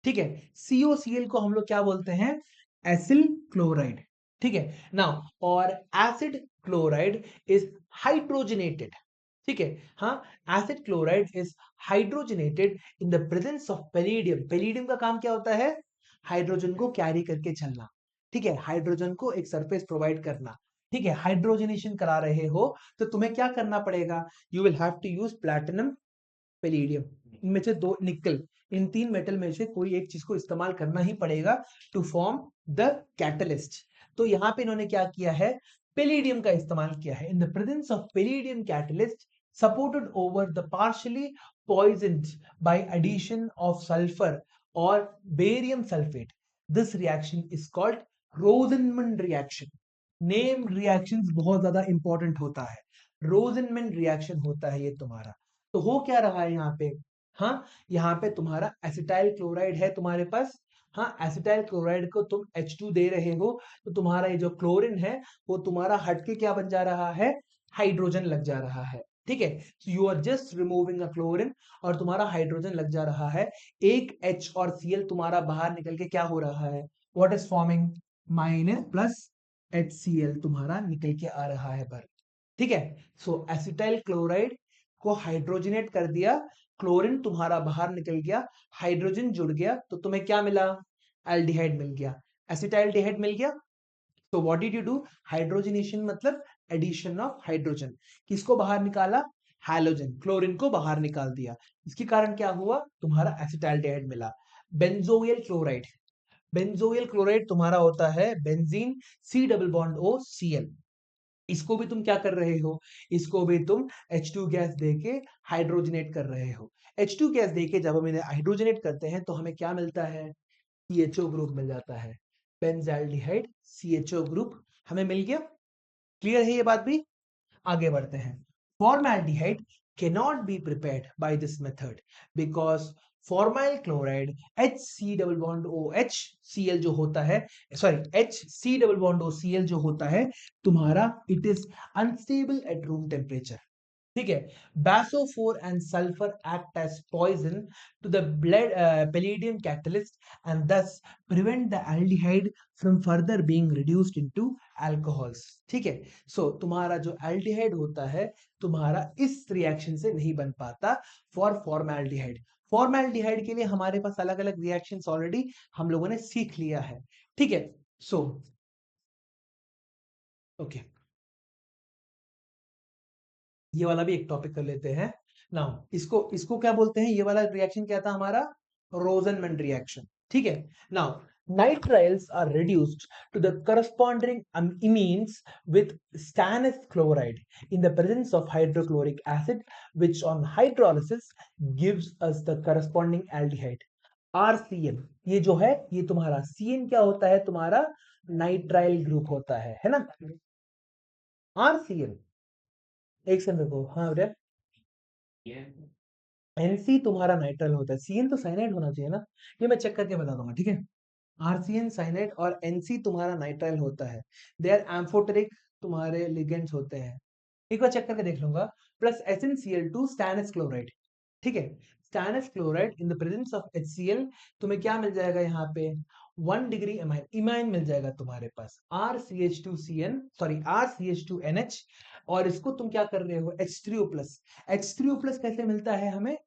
[SPEAKER 1] ठीक है, COCl को हम लोग क्या बोलते हैं? Acyl chloride. ठीक है, नाउ और एसिड क्लोराइड इज हाइड्रोजनेटेड। ठीक है, हाँ, acid chloride is hydrogenated in the presence of palladium. Palladium का काम क्या होता है? हाइड्रोजन को कैरी करके चलना। ठीक है, हाइड्रोजन को एक सरफेस प्रोवाइड करना। ठीक है, हाइड्रोजनेशन करा रहे हो तो तुम्हें क्या करना पड़ेगा? You will have to use platinum, palladium, इनमें से दो, निकल, इन तीन मेटल में से कोई एक चीज को इस्तेमाल करना ही पड़ेगा टू फॉर्म द कैटलिस्ट। तो यहाँ पे इन्होंने क्या किया है? पेलिडियम का इस्तेमाल किया है। In the presence of palladium catalyst supported over the partially poisoned by addition of sulphur और barium sulphate, this reaction is called Rosenmund reaction. Name reactions बहुत ज्यादा इंपॉर्टेंट होता है। रोजनमंड रिएक्शन होता है ये तुम्हारा। तो हो क्या रहा है यहाँ पे? हाँ, यहाँ पे तुम्हारा एसिटाइल क्लोराइड है तुम्हारे पास। हाँ, एसिटाइल क्लोराइड को तुम H2 दे रहे हो तो तुम्हारा ये जो क्लोरीन है वो तुम्हारा हटके क्या बन जा रहा है? हाइड्रोजन लग जा रहा है। ठीक है, so you are just removing a chlorine और तुम्हारा हाइड्रोजन लग जा रहा है। एक H और Cl तुम्हारा बाहर निकल के क्या हो रहा है? What is forming? Minus plus HCl तुम्हारा निकल के आ रहा है बाहर। ठीक है, सो एसिटाइल क्लोराइड को हाइड्रोजनेट कर दिया, क्लोरीन तुम्हारा बाहर निकल गया, हाइड्रोजन जुड़ गया तो तुम्हें क्या मिला? एल्डिहाइड मिल गया, एसिटाइलडिहाइड मिल गया। तो what did you do? Hydrogenation मतलब एडिशन ऑफ हाइड्रोजन। किसको बाहर निकाला? हैलोजन, क्लोरीन को बाहर निकाल दिया। इसके कारण क्या हुआ, तुम्हारा एसिटाल्डिहाइड मिला। बेंजोइल क्लोराइड, बेंजोइल क्लोराइड तुम्हारा होता है benzene C double bond O C L. इसको भी तुम क्या कर रहे हो, इसको भी तुम H2 गैस देके हाइड्रोजनेट कर रहे हो। H2 गैस देके जब हम इन्हें हाइड्रोजनेट करते हैं तो हमें क्या मिलता है, CHO ग्रुप मिल जाता है, बेंजाल्डिहाइड CHO ग्रुप हमें मिल गया। क्लियर है ये बात भी? आगे बढ़ते हैं। Formaldehyde cannot be prepared by this method because formyl chloride HC double bond OH Cl जो होता है, sorry HC double bond OCl जो होता है तुम्हारा, it is unstable at room temperature. ठीक है, basophore and sulfur act as poison to the blood palladium catalyst and thus prevent the aldehyde from further being reduced into alcohols। ठीक है, सो तुम्हारा जो aldehyde होता है तुम्हारा इस रिएक्शन से नहीं बन पाता फॉर फॉर्मेल्डिहाइड। फॉर्मेल्डिहाइड के लिए हमारे पास अलग अलग रिएक्शंस ऑलरेडी हम लोगों ने सीख लिया है। ठीक है, सो ओके, ये वाला भी एक टॉपिक कर लेते हैं। नाउ इसको इसको क्या बोलते हैं, ये वाला रिएक्शन क्या था हमारा, रोजनमैन रिएक्शन। ठीक है, now nitriles are reduced to the corresponding amines with stannous chloride in the presence of hydrochloric acid, which on hydrolysis gives us the corresponding aldehyde RCN। ये जो है ये तुम्हारा CN क्या होता है, तुम्हारा नाइट्राइल ग्रुप होता है ना, RCN। एक सेकंड देखो, हाँ बेटा, एनसी तुम्हारा नाइट्राइल होता है, सीएन तो साइनाइड होना चाहिए ना, ये मैं चेक करके बता दूंगा। ठीक है, आरसीएन साइनाइड और एनसी तुम्हारा नाइट्राइल होता है, दे आर एम्फोटेरिक तुम्हारे लिगेंड्स होते हैं। एक बार चेक करके देख लूंगा। Plus SnCl2 stannous chloride. ठीक है, stannous chloride in the presence of HCl तुम्हें क्या मिल जाएगा यहाँ पे, 1 डिग्री इमाइन, इमाइन मिल जाएगा तुम्हारे पास RCH2CN, सॉरी RCH2NH, और इसको तुम क्या कर रहे हो, H3O+। H3O+ कैसे मिलता है हमें,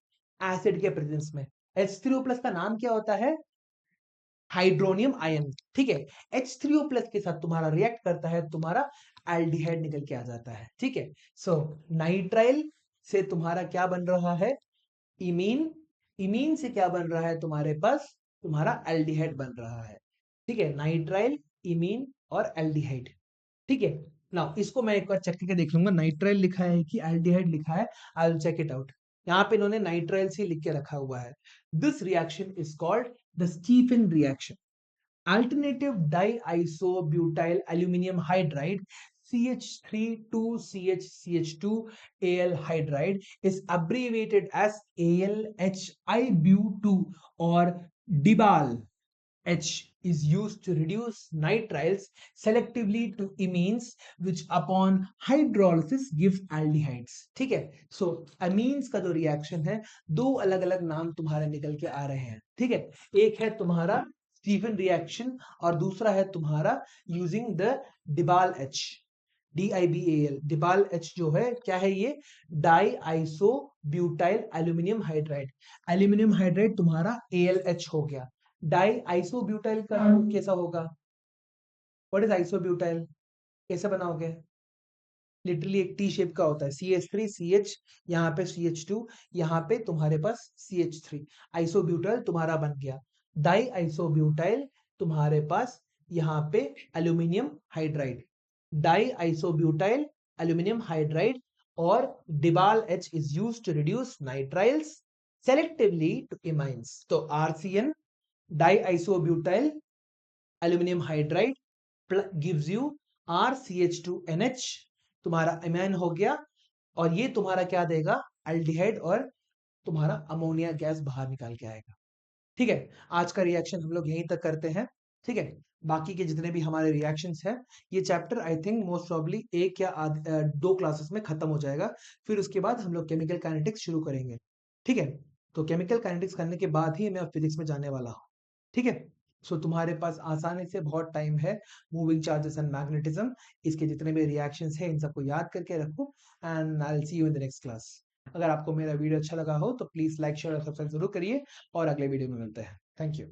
[SPEAKER 1] एसिड के प्रेजेंस में। H3O+ का नाम क्या होता है, हाइड्रोनियम आयन। ठीक है, H3O+ के साथ तुम्हारा रिएक्ट करता है, तुम्हारा एल्डिहाइड निकल के आ जाता है। ठीक है, सो नाइट्राइल से तुम्हारा क्या बन रहा है, इमीन, इमीन से क्या बन रहा है तुम्हारे पास, तुम्हारा एल्डिहाइड बन रहा है। ठीक है, नाइट्राइल, इमीन और एल्डिहाइड। ठीक है, नाउ इसको मैं एक बार चेक करके देख लूंगा, नाइट्राइल लिखा है कि एल्डिहाइड लिखा है, I will check it out. यहाँ पे इन्होंने नाइट्राइल से लिख के रखा हुआ है। This reaction is called the Stephen reaction. Alternative diisobutyl aluminum hydride CH3 2CH2Al hydride is abbreviated as AlHIBu2 or DIBAL H is used to reduce nitriles selectively to amines which upon hydrolysis give aldehydes। ठीक है, सो amines का जो reaction है, दो अलग अलग नाम तुम्हारे निकल के आ रहे हैं। ठीक है, एक है तुम्हारा स्टीफन रिएक्शन और दूसरा है तुम्हारा using the DIBAL H, DIBAL। DIBAL H जो है क्या है, ये di iso butyl aluminium hydride. Aluminium hydride तुम्हारा AlH हो गया। डाई आइसोब्यूटाइल का कैसा होगा, व्हाट इज आइसोब्यूटाइल, कैसे बनाओगे, लिटरली एक टी शेप का होता है, CH3CH, यहाँ पे CH2, यहाँ पे तुम्हारे पास CH3, आइसोब्यूटाइल तुम्हारा बन गया। डाई आइसोब्यूटाइल तुम्हारे पास यहाँ पे aluminium hydride, diisobutyl aluminium hydride, और DIBAL H is used to reduce nitriles selectively to amines। तो RCN diisobutyl aluminum hydride gives you RCH2NH, तुम्हारा अमाइन हो गया, और ये तुम्हारा क्या देगा, एल्डिहाइड, और तुम्हारा अमोनिया गैस बाहर निकाल के आएगा। ठीक है, आज का रिएक्शन हम लोग यहीं तक करते हैं। ठीक है, बाकी के जितने भी हमारे रिएक्शंस हैं, ये chapter I think most probably एक या दो क्लासेस में खत्म हो जाएगा, फिर उसके बाद हम लोग केमिकल काइनेटिक्स शुरू करेंगे। ठीक है, तो केमिकल काइनेटिक्स करने के बाद ही मैं फिजिक्स में जाने वाला हूँ। ठीक है, सो तुम्हारे पास आसानी से बहुत टाइम है, मूविंग चार्जेस एंड मैग्नेटिज्म, इसके जितने भी रिएक्शंस हैं इन सबको याद करके रखो, and I will see you in the next class. अगर आपको मेरा वीडियो अच्छा लगा हो तो प्लीज लाइक, शेयर और सब्सक्राइब जरूर करिए, और अगले वीडियो में मिलते हैं। Thank you.